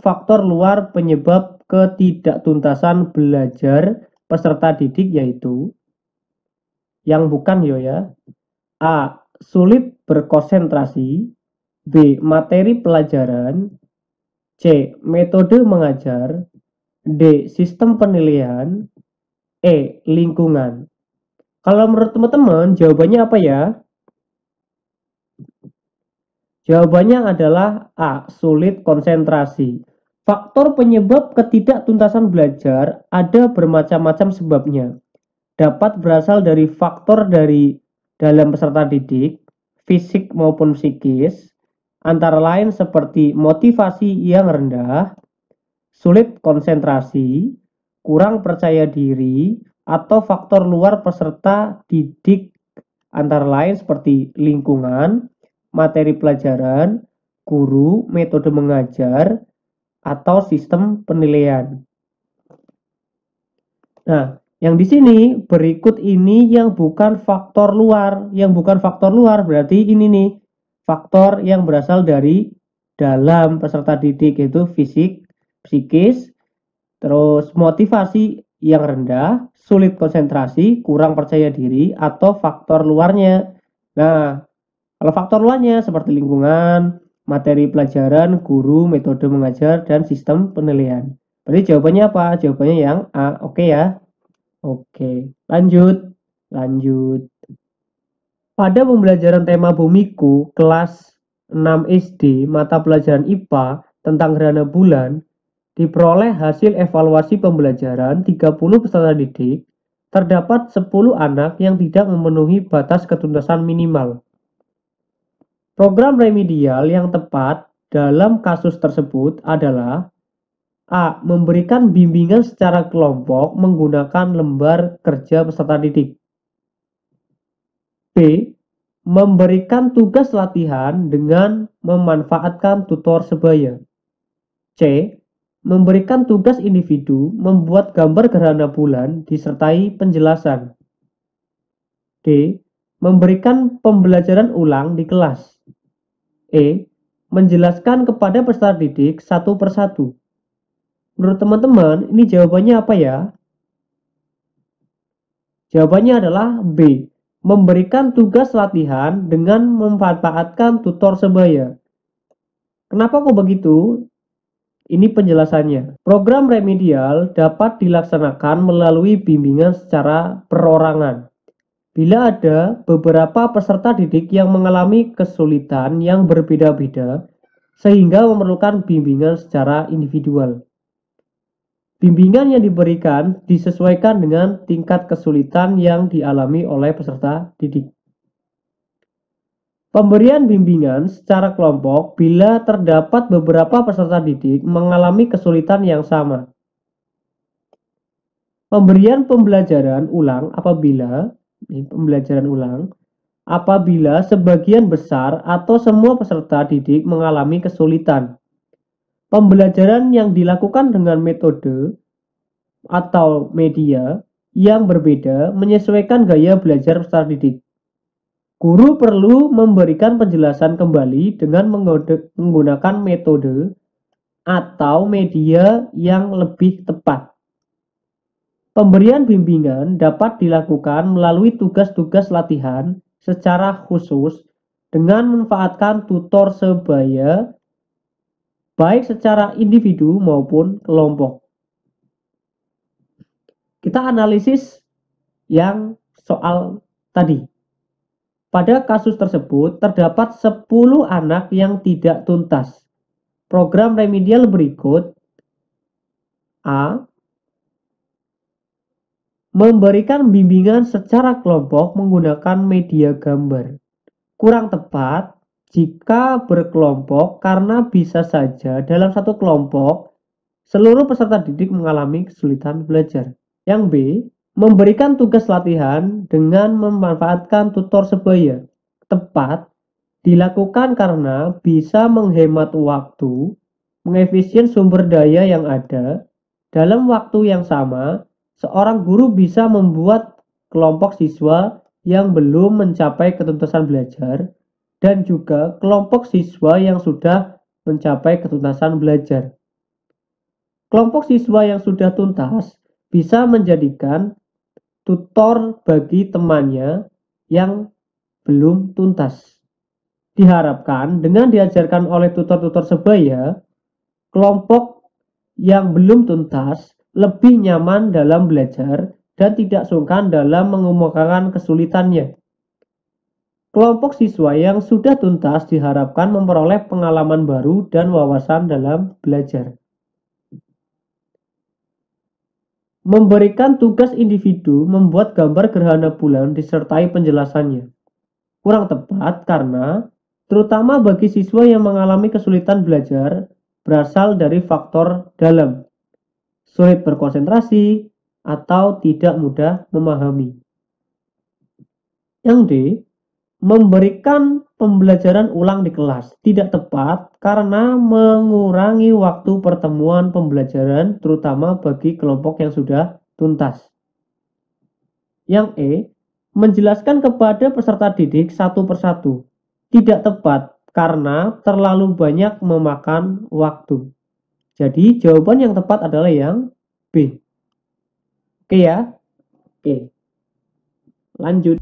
faktor luar penyebab ketidaktuntasan belajar peserta didik, yaitu yang bukan ya. A. Sulit berkonsentrasi, B. Materi pelajaran, C. Metode mengajar, D. Sistem penilaian, E. Lingkungan. Kalau menurut teman-teman, jawabannya apa ya? Jawabannya adalah A. Sulit konsentrasi. Faktor penyebab ketidaktuntasan belajar ada bermacam-macam sebabnya. Dapat berasal dari faktor dari dalam peserta didik, fisik maupun psikis, antara lain seperti motivasi yang rendah, sulit konsentrasi, kurang percaya diri, atau faktor luar peserta didik antara lain seperti lingkungan, materi pelajaran, guru, metode mengajar, atau sistem penilaian. Nah, yang di sini berikut ini yang bukan faktor luar. Yang bukan faktor luar berarti ini nih, faktor yang berasal dari dalam peserta didik, yaitu fisik, psikis, terus motivasi yang rendah, sulit konsentrasi, kurang percaya diri, atau faktor luarnya. Nah, kalau faktor luarnya seperti lingkungan, materi pelajaran, guru, metode mengajar, dan sistem penilaian. Berarti jawabannya apa? Jawabannya yang A. Oke ya. Oke, lanjut. Lanjut. Pada pembelajaran tema bumiku kelas 6 SD, mata pelajaran IPA tentang gerhana bulan, diperoleh hasil evaluasi pembelajaran 30 peserta didik, terdapat 10 anak yang tidak memenuhi batas ketuntasan minimal. Program remedial yang tepat dalam kasus tersebut adalah A. Memberikan bimbingan secara kelompok menggunakan lembar kerja peserta didik. B. Memberikan tugas latihan dengan memanfaatkan tutor sebaya. C. Memberikan tugas individu membuat gambar gerhana bulan disertai penjelasan. D. Memberikan pembelajaran ulang di kelas. E. Menjelaskan kepada peserta didik satu persatu. Menurut teman-teman, ini jawabannya apa ya? Jawabannya adalah B. Memberikan tugas latihan dengan memanfaatkan tutor sebaya. Kenapa kok begitu? Ini penjelasannya. Program remedial dapat dilaksanakan melalui bimbingan secara perorangan. Bila ada beberapa peserta didik yang mengalami kesulitan yang berbeda-beda, sehingga memerlukan bimbingan secara individual. Bimbingan yang diberikan disesuaikan dengan tingkat kesulitan yang dialami oleh peserta didik. Pemberian bimbingan secara kelompok bila terdapat beberapa peserta didik mengalami kesulitan yang sama. Pemberian pembelajaran ulang apabila sebagian besar atau semua peserta didik mengalami kesulitan. Pembelajaran yang dilakukan dengan metode atau media yang berbeda menyesuaikan gaya belajar peserta didik. Guru perlu memberikan penjelasan kembali dengan menggunakan metode atau media yang lebih tepat. Pemberian bimbingan dapat dilakukan melalui tugas-tugas latihan secara khusus dengan memanfaatkan tutor sebaya baik secara individu maupun kelompok. Kita analisis yang soal tadi. Pada kasus tersebut terdapat 10 anak yang tidak tuntas. Program remedial berikut: A. Memberikan bimbingan secara kelompok menggunakan media gambar. Kurang tepat jika berkelompok karena bisa saja dalam satu kelompok seluruh peserta didik mengalami kesulitan belajar. Yang B. Memberikan tugas latihan dengan memanfaatkan tutor sebaya. Tepat dilakukan karena bisa menghemat waktu, mengefisien sumber daya yang ada. Dalam waktu yang sama, seorang guru bisa membuat kelompok siswa yang belum mencapai ketuntasan belajar dan juga kelompok siswa yang sudah mencapai ketuntasan belajar. Kelompok siswa yang sudah tuntas bisa menjadikan tutor bagi temannya yang belum tuntas. Diharapkan dengan diajarkan oleh tutor-tutor sebaya, kelompok yang belum tuntas lebih nyaman dalam belajar dan tidak sungkan dalam mengemukakan kesulitannya. Kelompok siswa yang sudah tuntas diharapkan memperoleh pengalaman baru dan wawasan dalam belajar. Memberikan tugas individu membuat gambar gerhana bulan disertai penjelasannya. Kurang tepat karena terutama bagi siswa yang mengalami kesulitan belajar berasal dari faktor dalam, sulit berkonsentrasi, atau tidak mudah memahami. Yang D. Memberikan pembelajaran ulang di kelas tidak tepat karena mengurangi waktu pertemuan pembelajaran terutama bagi kelompok yang sudah tuntas. Yang E, menjelaskan kepada peserta didik satu persatu. Tidak tepat karena terlalu banyak memakan waktu. Jadi jawaban yang tepat adalah yang B. Oke ya? Oke. Lanjut.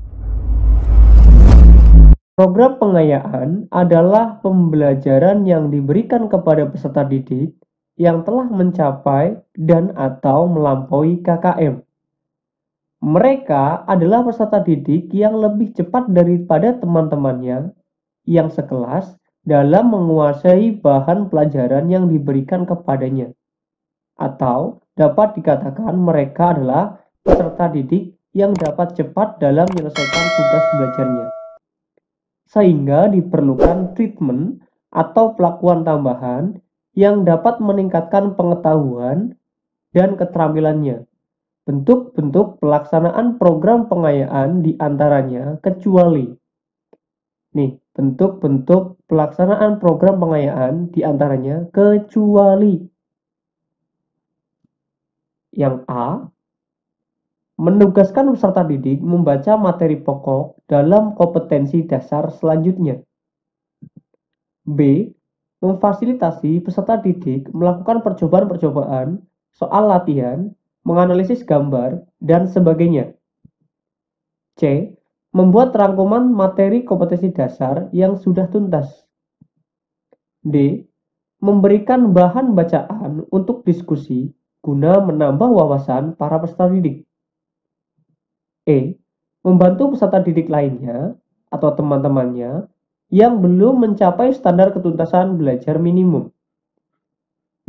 Program pengayaan adalah pembelajaran yang diberikan kepada peserta didik yang telah mencapai dan atau melampaui KKM. Mereka adalah peserta didik yang lebih cepat daripada teman-temannya yang sekelas dalam menguasai bahan pelajaran yang diberikan kepadanya. Atau dapat dikatakan mereka adalah peserta didik yang dapat cepat dalam menyelesaikan tugas belajarnya. Sehingga diperlukan treatment atau pelakuan tambahan yang dapat meningkatkan pengetahuan dan keterampilannya. Bentuk-bentuk pelaksanaan program pengayaan diantaranya kecuali. Nih, bentuk-bentuk pelaksanaan program pengayaan diantaranya kecuali. Yang A, menugaskan peserta didik membaca materi pokok dalam kompetensi dasar selanjutnya. B, memfasilitasi peserta didik melakukan percobaan-percobaan, soal latihan, menganalisis gambar, dan sebagainya. C, membuat rangkuman materi kompetensi dasar yang sudah tuntas. D, memberikan bahan bacaan untuk diskusi guna menambah wawasan para peserta didik. E, membantu peserta didik lainnya atau teman-temannya yang belum mencapai standar ketuntasan belajar minimum.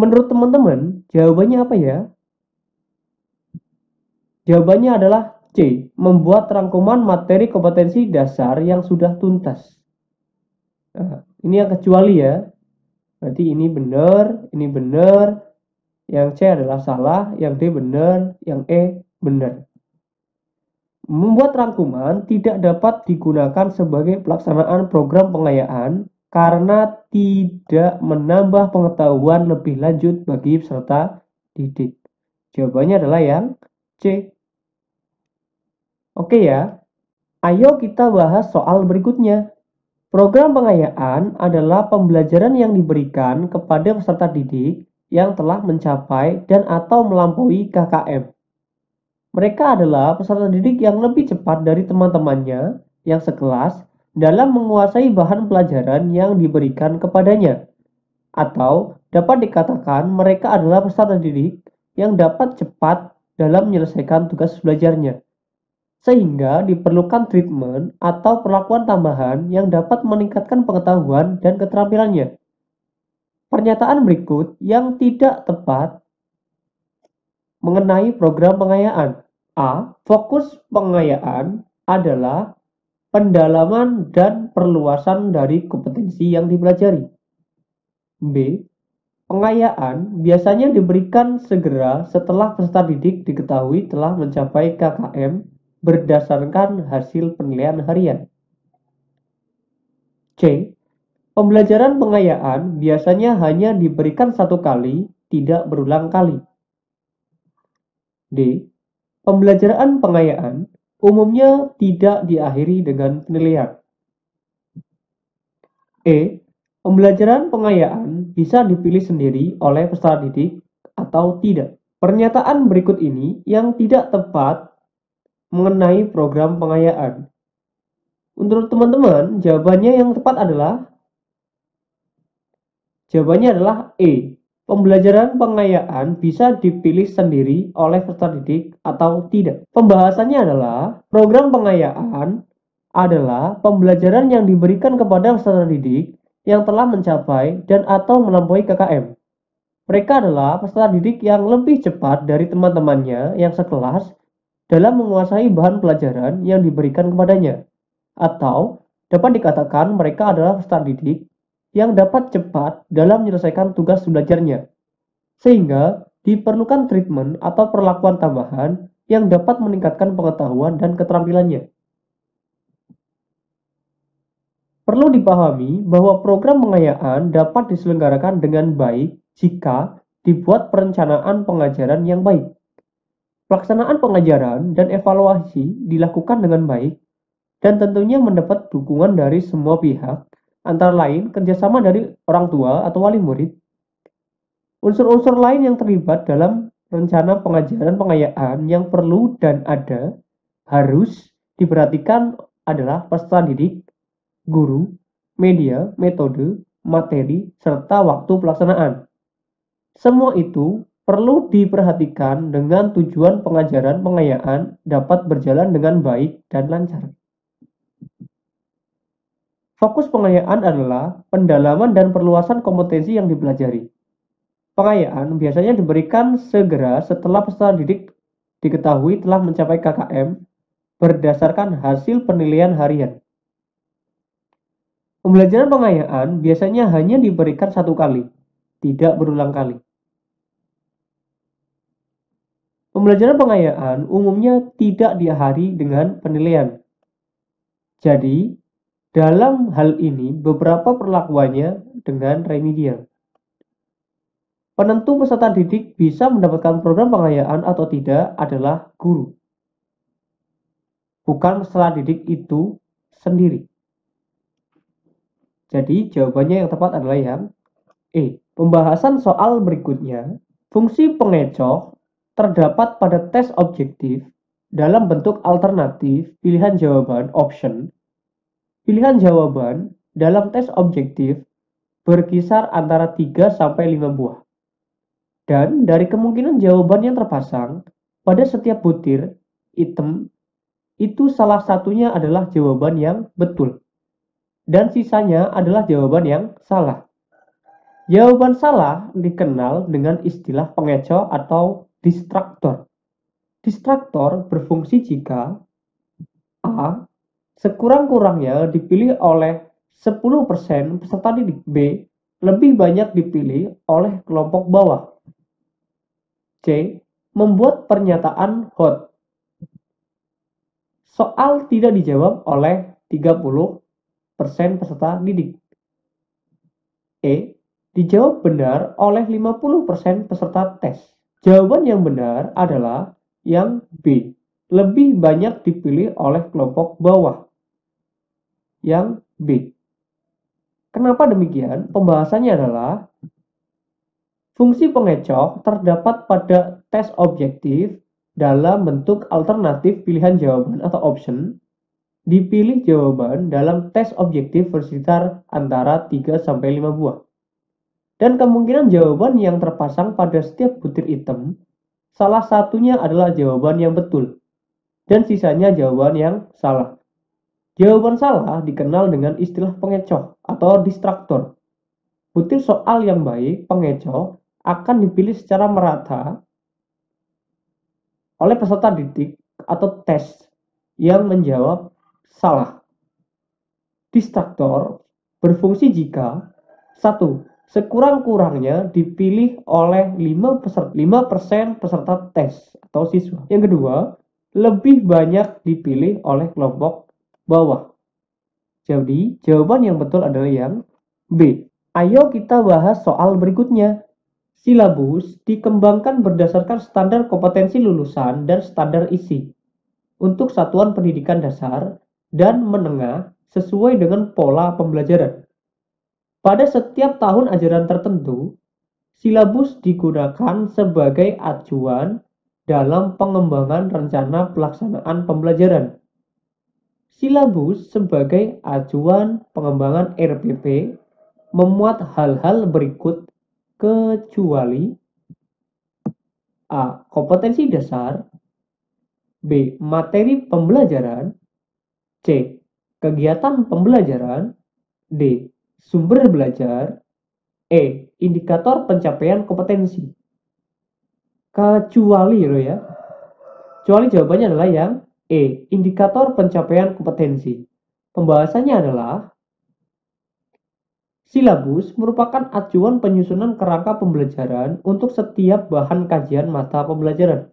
Menurut teman-teman, jawabannya apa ya? Jawabannya adalah C, membuat rangkuman materi kompetensi dasar yang sudah tuntas. Nah, ini yang kecuali ya. Berarti ini benar, yang C adalah salah, yang D benar, yang E benar. Membuat rangkuman tidak dapat digunakan sebagai pelaksanaan program pengayaan karena tidak menambah pengetahuan lebih lanjut bagi peserta didik. Jawabannya adalah yang C. Oke ya, ayo kita bahas soal berikutnya. Program pengayaan adalah pembelajaran yang diberikan kepada peserta didik yang telah mencapai dan atau melampaui KKM. Mereka adalah peserta didik yang lebih cepat dari teman-temannya yang sekelas dalam menguasai bahan pelajaran yang diberikan kepadanya. Atau dapat dikatakan mereka adalah peserta didik yang dapat cepat dalam menyelesaikan tugas belajarnya. Sehingga diperlukan treatment atau perlakuan tambahan yang dapat meningkatkan pengetahuan dan keterampilannya. Pernyataan berikut yang tidak tepat mengenai program pengayaan. A. Fokus pengayaan adalah pendalaman dan perluasan dari kompetensi yang dipelajari. B. Pengayaan biasanya diberikan segera setelah peserta didik diketahui telah mencapai KKM berdasarkan hasil penilaian harian. C. Pembelajaran pengayaan biasanya hanya diberikan satu kali, tidak berulang kali. D. Pembelajaran pengayaan umumnya tidak diakhiri dengan penilaian. E. Pembelajaran pengayaan bisa dipilih sendiri oleh peserta didik atau tidak. Pernyataan berikut ini yang tidak tepat mengenai program pengayaan. Menurut teman-teman, jawabannya adalah E. Pembelajaran pengayaan bisa dipilih sendiri oleh peserta didik atau tidak. Pembahasannya adalah program pengayaan adalah pembelajaran yang diberikan kepada peserta didik yang telah mencapai dan atau melampaui KKM. Mereka adalah peserta didik yang lebih cepat dari teman-temannya yang sekelas dalam menguasai bahan pelajaran yang diberikan kepadanya. Atau dapat dikatakan mereka adalah peserta didik yang dapat cepat dalam menyelesaikan tugas belajarnya, sehingga diperlukan treatment atau perlakuan tambahan yang dapat meningkatkan pengetahuan dan keterampilannya. Perlu dipahami bahwa program pengayaan dapat diselenggarakan dengan baik jika dibuat perencanaan pengajaran yang baik. Pelaksanaan pengajaran dan evaluasi dilakukan dengan baik dan tentunya mendapat dukungan dari semua pihak, antara lain kerjasama dari orang tua atau wali murid. Unsur-unsur lain yang terlibat dalam rencana pengajaran pengayaan yang perlu dan harus diperhatikan adalah peserta didik, guru, media, metode, materi, serta waktu pelaksanaan. Semua itu perlu diperhatikan dengan tujuan pengajaran pengayaan dapat berjalan dengan baik dan lancar. Fokus pengayaan adalah pendalaman dan perluasan kompetensi yang dipelajari. Pengayaan biasanya diberikan segera setelah peserta didik diketahui telah mencapai KKM berdasarkan hasil penilaian harian. Pembelajaran pengayaan biasanya hanya diberikan satu kali, tidak berulang kali. Pembelajaran pengayaan umumnya tidak diakhiri dengan penilaian. Jadi, dalam hal ini beberapa perlakuannya dengan remedial. Penentu peserta didik bisa mendapatkan program pengayaan atau tidak adalah guru, bukan peserta didik itu sendiri. Jadi, jawabannya yang tepat adalah yang E. Pembahasan soal berikutnya, fungsi pengecoh terdapat pada tes objektif dalam bentuk alternatif pilihan jawaban option. Pilihan jawaban dalam tes objektif berkisar antara 3 sampai 5 buah. Dan dari kemungkinan jawaban yang terpasang pada setiap butir item itu salah satunya adalah jawaban yang betul dan sisanya adalah jawaban yang salah. Jawaban salah dikenal dengan istilah pengecoh atau distraktor. Distraktor berfungsi jika A. Sekurang-kurangnya dipilih oleh 10% peserta didik. B. Lebih banyak dipilih oleh kelompok bawah. C. Membuat pernyataan hot. Soal tidak dijawab oleh 30% peserta didik. E. Dijawab benar oleh 50% peserta tes. Jawaban yang benar adalah yang B. Lebih banyak dipilih oleh kelompok bawah. Yang B. Kenapa demikian? Pembahasannya adalah fungsi pengecoh terdapat pada tes objektif dalam bentuk alternatif pilihan jawaban atau option. Dipilih jawaban dalam tes objektif bersekitar antara 3 sampai 5 buah. Dan kemungkinan jawaban yang terpasang pada setiap butir item, salah satunya adalah jawaban yang betul, dan sisanya jawaban yang salah. Jawaban salah dikenal dengan istilah pengecoh atau distraktor. Butir soal yang baik, pengecoh, akan dipilih secara merata oleh peserta didik atau tes yang menjawab salah. Distraktor berfungsi jika 1. Sekurang-kurangnya dipilih oleh 5% peserta tes atau siswa. Yang kedua, lebih banyak dipilih oleh kelompok bawah. Jadi, jawaban yang betul adalah yang B. Ayo kita bahas soal berikutnya. Silabus dikembangkan berdasarkan standar kompetensi lulusan dan standar isi untuk satuan pendidikan dasar dan menengah sesuai dengan pola pembelajaran. Pada setiap tahun ajaran tertentu, silabus digunakan sebagai acuan dalam pengembangan rencana pelaksanaan pembelajaran. Silabus sebagai acuan pengembangan RPP memuat hal-hal berikut kecuali A. Kompetensi dasar, B. Materi pembelajaran, C. Kegiatan pembelajaran, D. Sumber belajar, E. Indikator pencapaian kompetensi. Kecuali loh ya. Kecuali jawabannya adalah yang E. Indikator pencapaian kompetensi. Pembahasannya adalah silabus merupakan acuan penyusunan kerangka pembelajaran untuk setiap bahan kajian mata pembelajaran.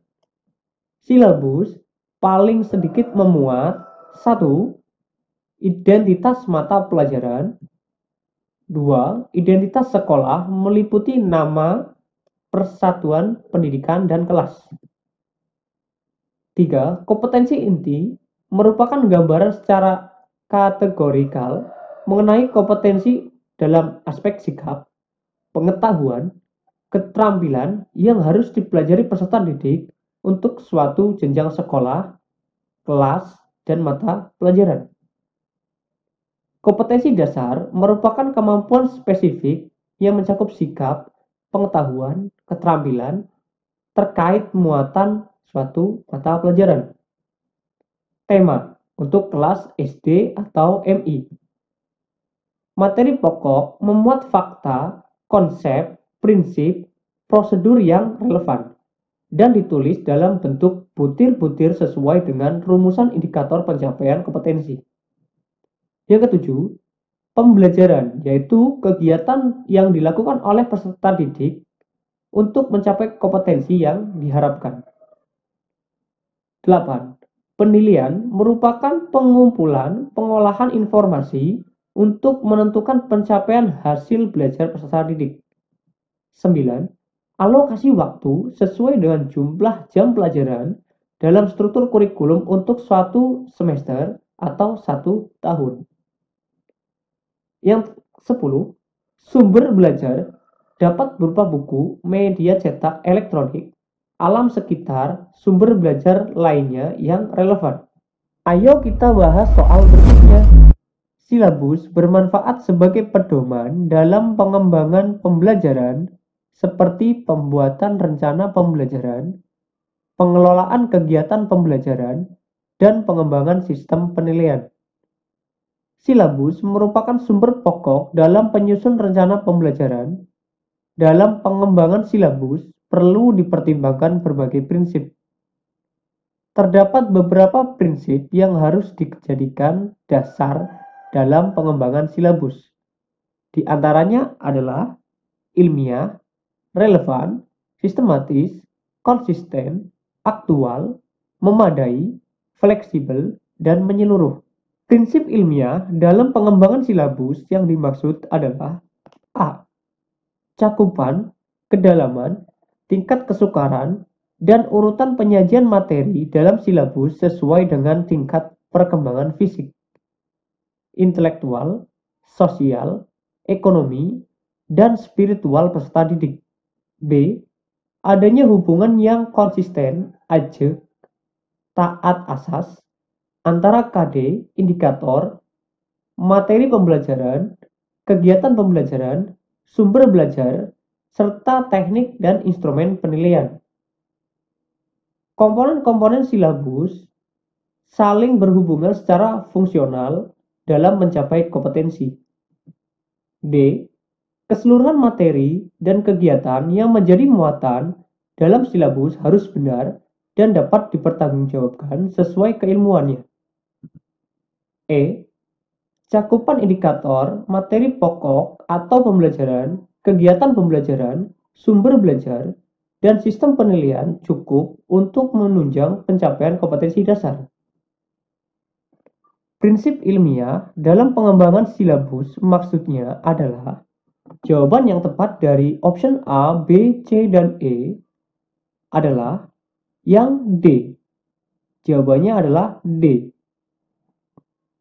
Silabus paling sedikit memuat 1. Identitas mata pelajaran, 2. Identitas sekolah meliputi nama, persatuan pendidikan, dan kelas. 3. Kompetensi inti merupakan gambaran secara kategorikal mengenai kompetensi dalam aspek sikap, pengetahuan, keterampilan yang harus dipelajari peserta didik untuk suatu jenjang sekolah, kelas, dan mata pelajaran. Kompetensi dasar merupakan kemampuan spesifik yang mencakup sikap, pengetahuan, keterampilan terkait muatan suatu mata pelajaran. Tema untuk kelas SD atau MI. Materi pokok memuat fakta, konsep, prinsip, prosedur yang relevan dan ditulis dalam bentuk butir-butir sesuai dengan rumusan indikator pencapaian kompetensi. Yang ketujuh, pembelajaran, yaitu kegiatan yang dilakukan oleh peserta didik untuk mencapai kompetensi yang diharapkan. 8. Penilaian merupakan pengumpulan pengolahan informasi untuk menentukan pencapaian hasil belajar peserta didik. 9. Alokasi waktu sesuai dengan jumlah jam pelajaran dalam struktur kurikulum untuk suatu semester atau 1 tahun. Yang 10. Sumber belajar dapat berupa buku, media cetak elektronik, alam sekitar, sumber belajar lainnya yang relevan. Ayo kita bahas soal berikutnya. Silabus bermanfaat sebagai pedoman dalam pengembangan pembelajaran seperti pembuatan rencana pembelajaran, pengelolaan kegiatan pembelajaran, dan pengembangan sistem penilaian. Silabus merupakan sumber pokok dalam penyusun rencana pembelajaran. Dalam pengembangan silabus perlu dipertimbangkan berbagai prinsip. Terdapat beberapa prinsip yang harus dijadikan dasar dalam pengembangan silabus. Di antaranya adalah ilmiah, relevan, sistematis, konsisten, aktual, memadai, fleksibel, dan menyeluruh. Prinsip ilmiah dalam pengembangan silabus yang dimaksud adalah A. Cakupan, kedalaman, tingkat kesukaran, dan urutan penyajian materi dalam silabus sesuai dengan tingkat perkembangan fisik, intelektual, sosial, ekonomi, dan spiritual peserta didik. B. Adanya hubungan yang konsisten, ajeg, taat asas, antara KD, indikator, materi pembelajaran, kegiatan pembelajaran, sumber belajar, serta teknik dan instrumen penilaian. Komponen-komponen silabus saling berhubungan secara fungsional dalam mencapai kompetensi. D. Keseluruhan materi dan kegiatan yang menjadi muatan dalam silabus harus benar dan dapat dipertanggungjawabkan sesuai keilmuannya. E. Cakupan indikator, materi pokok atau pembelajaran, kegiatan pembelajaran, sumber belajar, dan sistem penilaian cukup untuk menunjang pencapaian kompetensi dasar. Prinsip ilmiah dalam pengembangan silabus maksudnya adalah jawaban yang tepat dari option A, B, C, dan E adalah yang D. Jawabannya adalah D.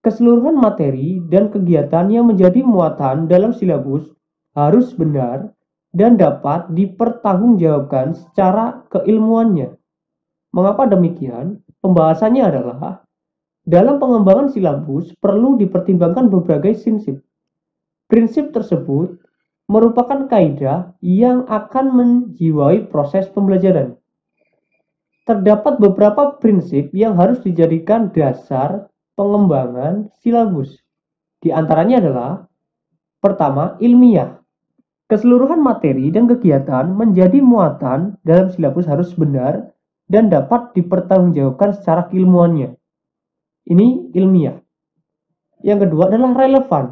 Keseluruhan materi dan kegiatan yang menjadi muatan dalam silabus harus benar dan dapat dipertanggungjawabkan secara keilmuannya. Mengapa demikian? Pembahasannya adalah dalam pengembangan silabus perlu dipertimbangkan berbagai prinsip. Prinsip tersebut merupakan kaidah yang akan menjiwai proses pembelajaran. Terdapat beberapa prinsip yang harus dijadikan dasar pengembangan silabus. Di antaranya adalah pertama, ilmiah. Keseluruhan materi dan kegiatan menjadi muatan dalam silabus harus benar dan dapat dipertanggungjawabkan secara keilmuannya. Ini ilmiah. Yang kedua adalah relevan.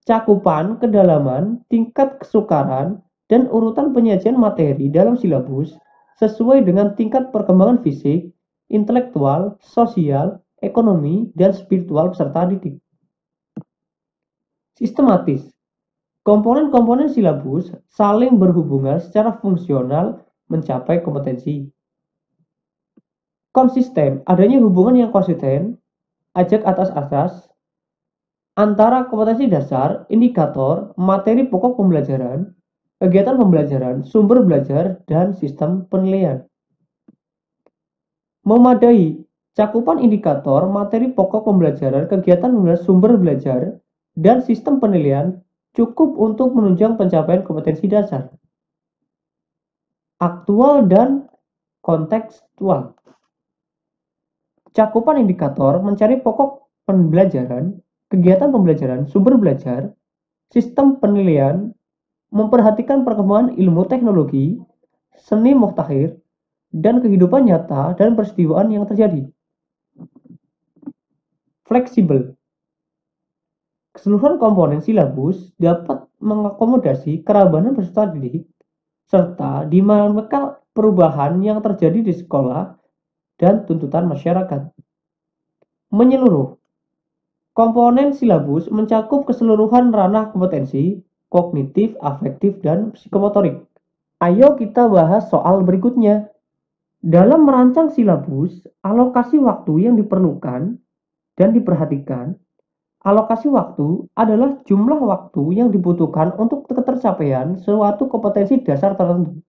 Cakupan, kedalaman, tingkat kesukaran, dan urutan penyajian materi dalam silabus sesuai dengan tingkat perkembangan fisik, intelektual, sosial, ekonomi, dan spiritual peserta didik. Sistematis. Komponen-komponen silabus saling berhubungan secara fungsional mencapai kompetensi. Konsisten, adanya hubungan yang konsisten, ajak atas-atas, antara kompetensi dasar, indikator, materi pokok pembelajaran, kegiatan pembelajaran, sumber belajar, dan sistem penilaian. Memadai, cakupan indikator, materi pokok pembelajaran, kegiatan pembelajaran, sumber belajar, dan sistem penilaian cukup untuk menunjang pencapaian kompetensi dasar. Aktual dan kontekstual. Cakupan indikator mencari pokok pembelajaran, kegiatan pembelajaran, sumber belajar, sistem penilaian, memperhatikan perkembangan ilmu teknologi, seni mutakhir, dan kehidupan nyata dan peristiwaan yang terjadi. Fleksibel. Keseluruhan komponen silabus dapat mengakomodasi keragaman peserta didik serta dinamika perubahan yang terjadi di sekolah dan tuntutan masyarakat. Menyeluruh, komponen silabus mencakup keseluruhan ranah kompetensi, kognitif, afektif, dan psikomotorik. Ayo kita bahas soal berikutnya. Dalam merancang silabus, alokasi waktu yang diperlukan dan diperhatikan. Alokasi waktu adalah jumlah waktu yang dibutuhkan untuk ketercapaian suatu kompetensi dasar tertentu.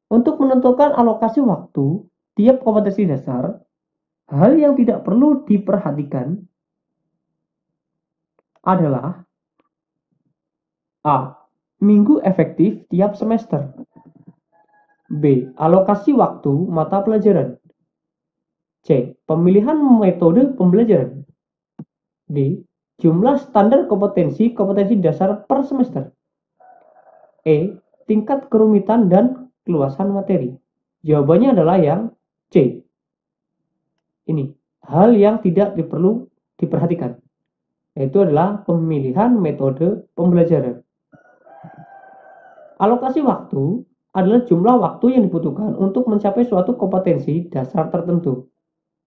Untuk menentukan alokasi waktu tiap kompetensi dasar, hal yang tidak perlu diperhatikan adalah A. Minggu efektif tiap semester. B. Alokasi waktu mata pelajaran. C. Pemilihan metode pembelajaran. D. Jumlah standar kompetensi dasar per semester. E. Tingkat kerumitan dan keluasan materi. Jawabannya adalah yang C. Ini hal yang tidak perlu diperhatikan, yaitu adalah pemilihan metode pembelajaran. Alokasi waktu adalah jumlah waktu yang dibutuhkan untuk mencapai suatu kompetensi dasar tertentu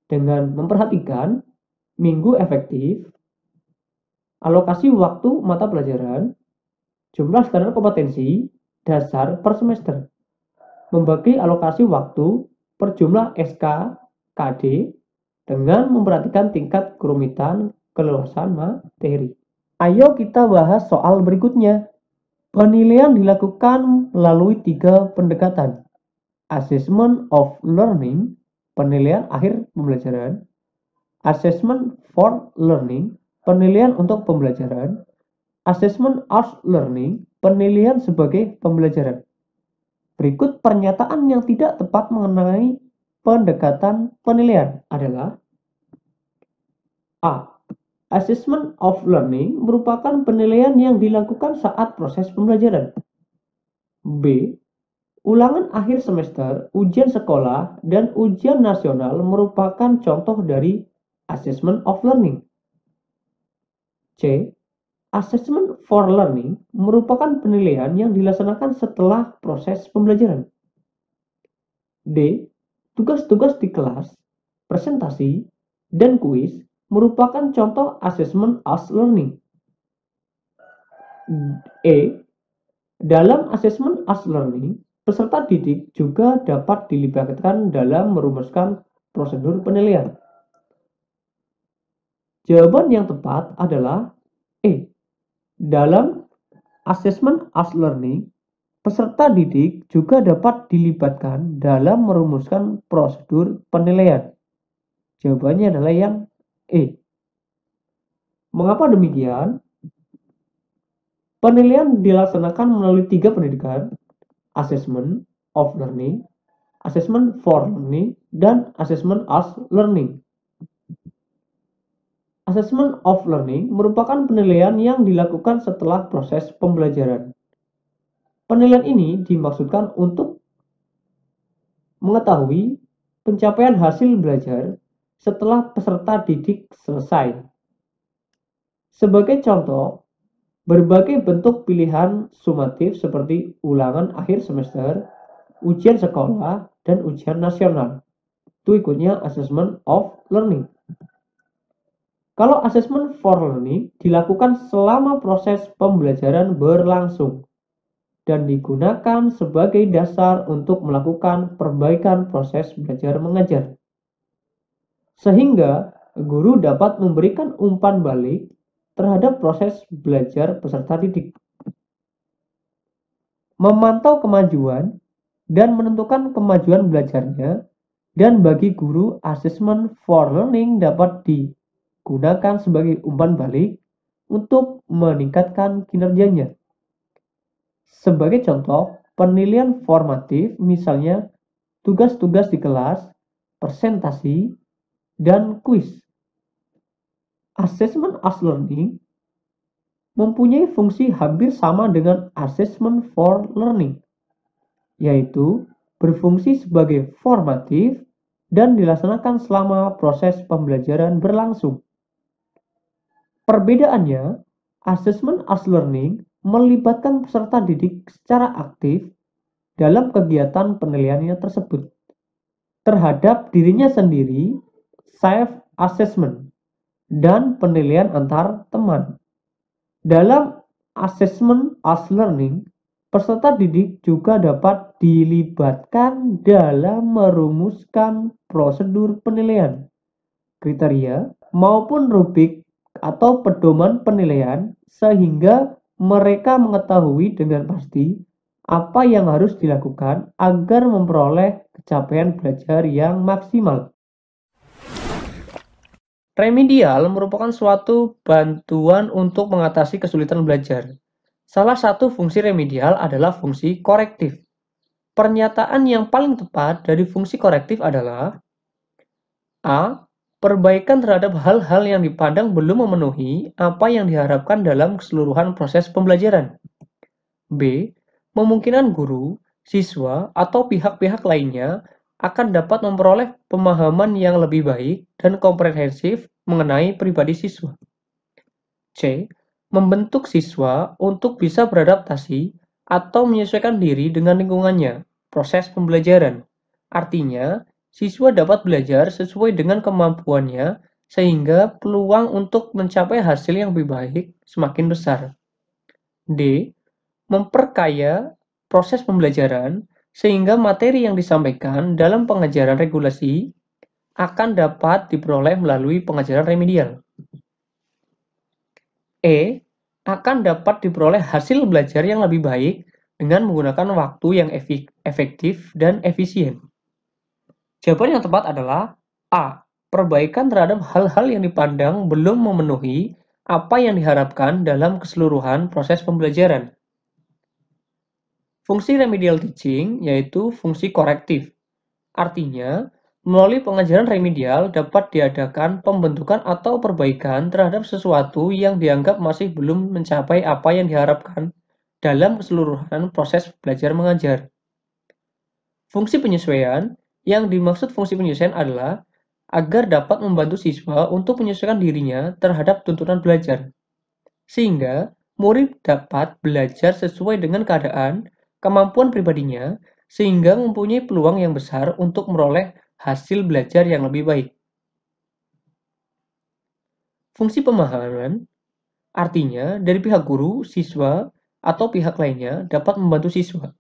dengan memperhatikan minggu efektif, alokasi waktu mata pelajaran, jumlah standar kompetensi dasar per semester, membagi alokasi waktu per jumlah SK KD dengan memperhatikan tingkat kerumitan keluasan materi. Ayo kita bahas soal berikutnya. Penilaian dilakukan melalui 3 pendekatan. Assessment of learning, penilaian akhir pembelajaran. Assessment for learning, penilaian untuk pembelajaran. Assessment as learning, penilaian sebagai pembelajaran. Berikut pernyataan yang tidak tepat mengenai pendekatan penilaian adalah A. Assessment of learning merupakan penilaian yang dilakukan saat proses pembelajaran. B. Ulangan akhir semester, ujian sekolah, dan ujian nasional merupakan contoh dari assessment of learning. C. Assessment for learning merupakan penilaian yang dilaksanakan setelah proses pembelajaran. D. Tugas-tugas di kelas, presentasi, dan kuis merupakan contoh assessment as learning. E. Dalam assessment as learning, peserta didik juga dapat dilibatkan dalam merumuskan prosedur penilaian. Jawaban yang tepat adalah E. Dalam assessment as learning, peserta didik juga dapat dilibatkan dalam merumuskan prosedur penilaian. Jawabannya adalah yang E. Mengapa demikian? Penilaian dilaksanakan melalui 3 pendidikan, assessment of learning, assessment for learning, dan assessment as learning. Assessment of learning merupakan penilaian yang dilakukan setelah proses pembelajaran. Penilaian ini dimaksudkan untuk mengetahui pencapaian hasil belajar setelah peserta didik selesai. Sebagai contoh, berbagai bentuk pilihan sumatif seperti ulangan akhir semester, ujian sekolah, dan ujian nasional. Itu ikutnya assessment of learning. Kalau assessment for learning dilakukan selama proses pembelajaran berlangsung dan digunakan sebagai dasar untuk melakukan perbaikan proses belajar mengajar. sehingga guru dapat memberikan umpan balik terhadap proses belajar peserta didik, memantau kemajuan dan menentukan kemajuan belajarnya, dan bagi guru, assessment for learning dapat digunakan sebagai umpan balik untuk meningkatkan kinerjanya. Sebagai contoh, penilaian formatif misalnya tugas-tugas di kelas, presentasi, dan kuis. Assessment as learning mempunyai fungsi hampir sama dengan assessment for learning, yaitu berfungsi sebagai formatif dan dilaksanakan selama proses pembelajaran berlangsung. Perbedaannya, assessment as learning melibatkan peserta didik secara aktif dalam kegiatan penilaiannya tersebut terhadap dirinya sendiri, self-assessment, dan penilaian antar teman. Dalam assessment as learning, peserta didik juga dapat dilibatkan dalam merumuskan prosedur penilaian, kriteria, maupun rubrik atau pedoman penilaian sehingga mereka mengetahui dengan pasti apa yang harus dilakukan agar memperoleh capaian belajar yang maksimal. Remedial merupakan suatu bantuan untuk mengatasi kesulitan belajar. Salah satu fungsi remedial adalah fungsi korektif. Pernyataan yang paling tepat dari fungsi korektif adalah A. Perbaikan terhadap hal-hal yang dipandang belum memenuhi apa yang diharapkan dalam keseluruhan proses pembelajaran. B. Memungkinkan guru, siswa, atau pihak-pihak lainnya akan dapat memperoleh pemahaman yang lebih baik dan komprehensif mengenai pribadi siswa. C. Membentuk siswa untuk bisa beradaptasi atau menyesuaikan diri dengan lingkungannya, proses pembelajaran. Artinya, siswa dapat belajar sesuai dengan kemampuannya sehingga peluang untuk mencapai hasil yang lebih baik semakin besar. D. Memperkaya proses pembelajaran sehingga materi yang disampaikan dalam pengajaran regulasi akan dapat diperoleh melalui pengajaran remedial. E. Akan dapat diperoleh hasil belajar yang lebih baik dengan menggunakan waktu yang efektif dan efisien. Jawaban yang tepat adalah A. Perbaikan terhadap hal-hal yang dipandang belum memenuhi apa yang diharapkan dalam keseluruhan proses pembelajaran. Fungsi remedial teaching yaitu fungsi korektif. Artinya, melalui pengajaran remedial dapat diadakan pembentukan atau perbaikan terhadap sesuatu yang dianggap masih belum mencapai apa yang diharapkan dalam keseluruhan proses belajar mengajar. Fungsi penyesuaian, yang dimaksud fungsi penyesuaian adalah agar dapat membantu siswa untuk menyesuaikan dirinya terhadap tuntutan belajar, sehingga murid dapat belajar sesuai dengan keadaan, kemampuan pribadinya, sehingga mempunyai peluang yang besar untuk meroleh hasil belajar yang lebih baik. Fungsi pemahaman, artinya dari pihak guru, siswa, atau pihak lainnya dapat membantu siswa.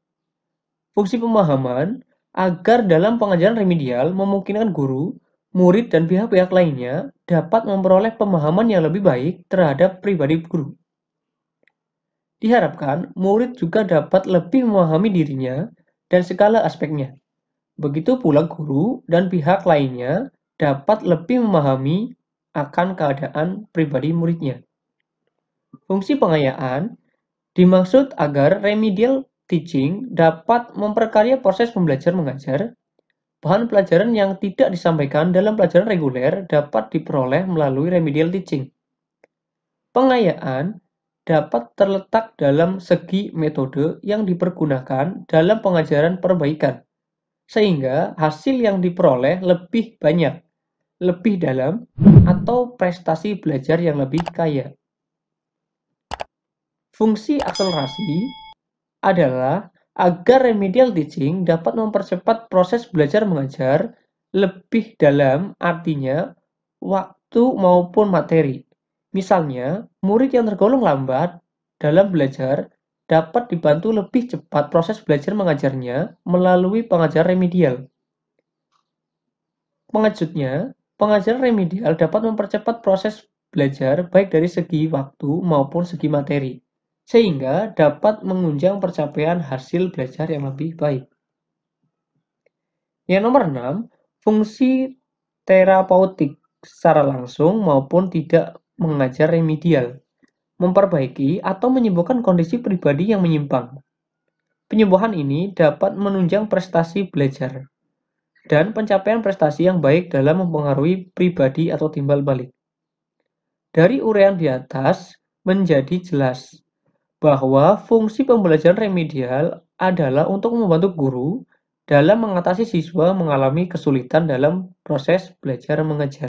Fungsi pemahaman, agar dalam pengajaran remedial memungkinkan guru, murid, dan pihak-pihak lainnya dapat memperoleh pemahaman yang lebih baik terhadap pribadi guru. Diharapkan, murid juga dapat lebih memahami dirinya dan segala aspeknya. Begitu pula guru dan pihak lainnya dapat lebih memahami akan keadaan pribadi muridnya. Fungsi pengayaan dimaksud agar remedial teaching dapat memperkaya proses pembelajar mengajar. Bahan pelajaran yang tidak disampaikan dalam pelajaran reguler dapat diperoleh melalui remedial teaching. Pengayaan dapat terletak dalam segi metode yang dipergunakan dalam pengajaran perbaikan, sehingga hasil yang diperoleh lebih banyak, lebih dalam, atau prestasi belajar yang lebih kaya. Fungsi akselerasi adalah agar remedial teaching dapat mempercepat proses belajar mengajar lebih dalam, artinya waktu maupun materi. Misalnya, murid yang tergolong lambat dalam belajar dapat dibantu lebih cepat proses belajar mengajarnya melalui pengajaran remedial. Pengejutnya, Pengajaran remedial dapat mempercepat proses belajar baik dari segi waktu maupun segi materi, sehingga dapat menunjang pencapaian hasil belajar yang lebih baik. Yang nomor 6, fungsi terapeutik secara langsung maupun tidak mengajar remedial, memperbaiki atau menyembuhkan kondisi pribadi yang menyimpang. Penyembuhan ini dapat menunjang prestasi belajar dan pencapaian prestasi yang baik dalam mempengaruhi pribadi atau timbal balik. Dari uraian di atas menjadi jelas bahwa fungsi pembelajaran remedial adalah untuk membantu guru dalam mengatasi siswa mengalami kesulitan dalam proses belajar mengajar.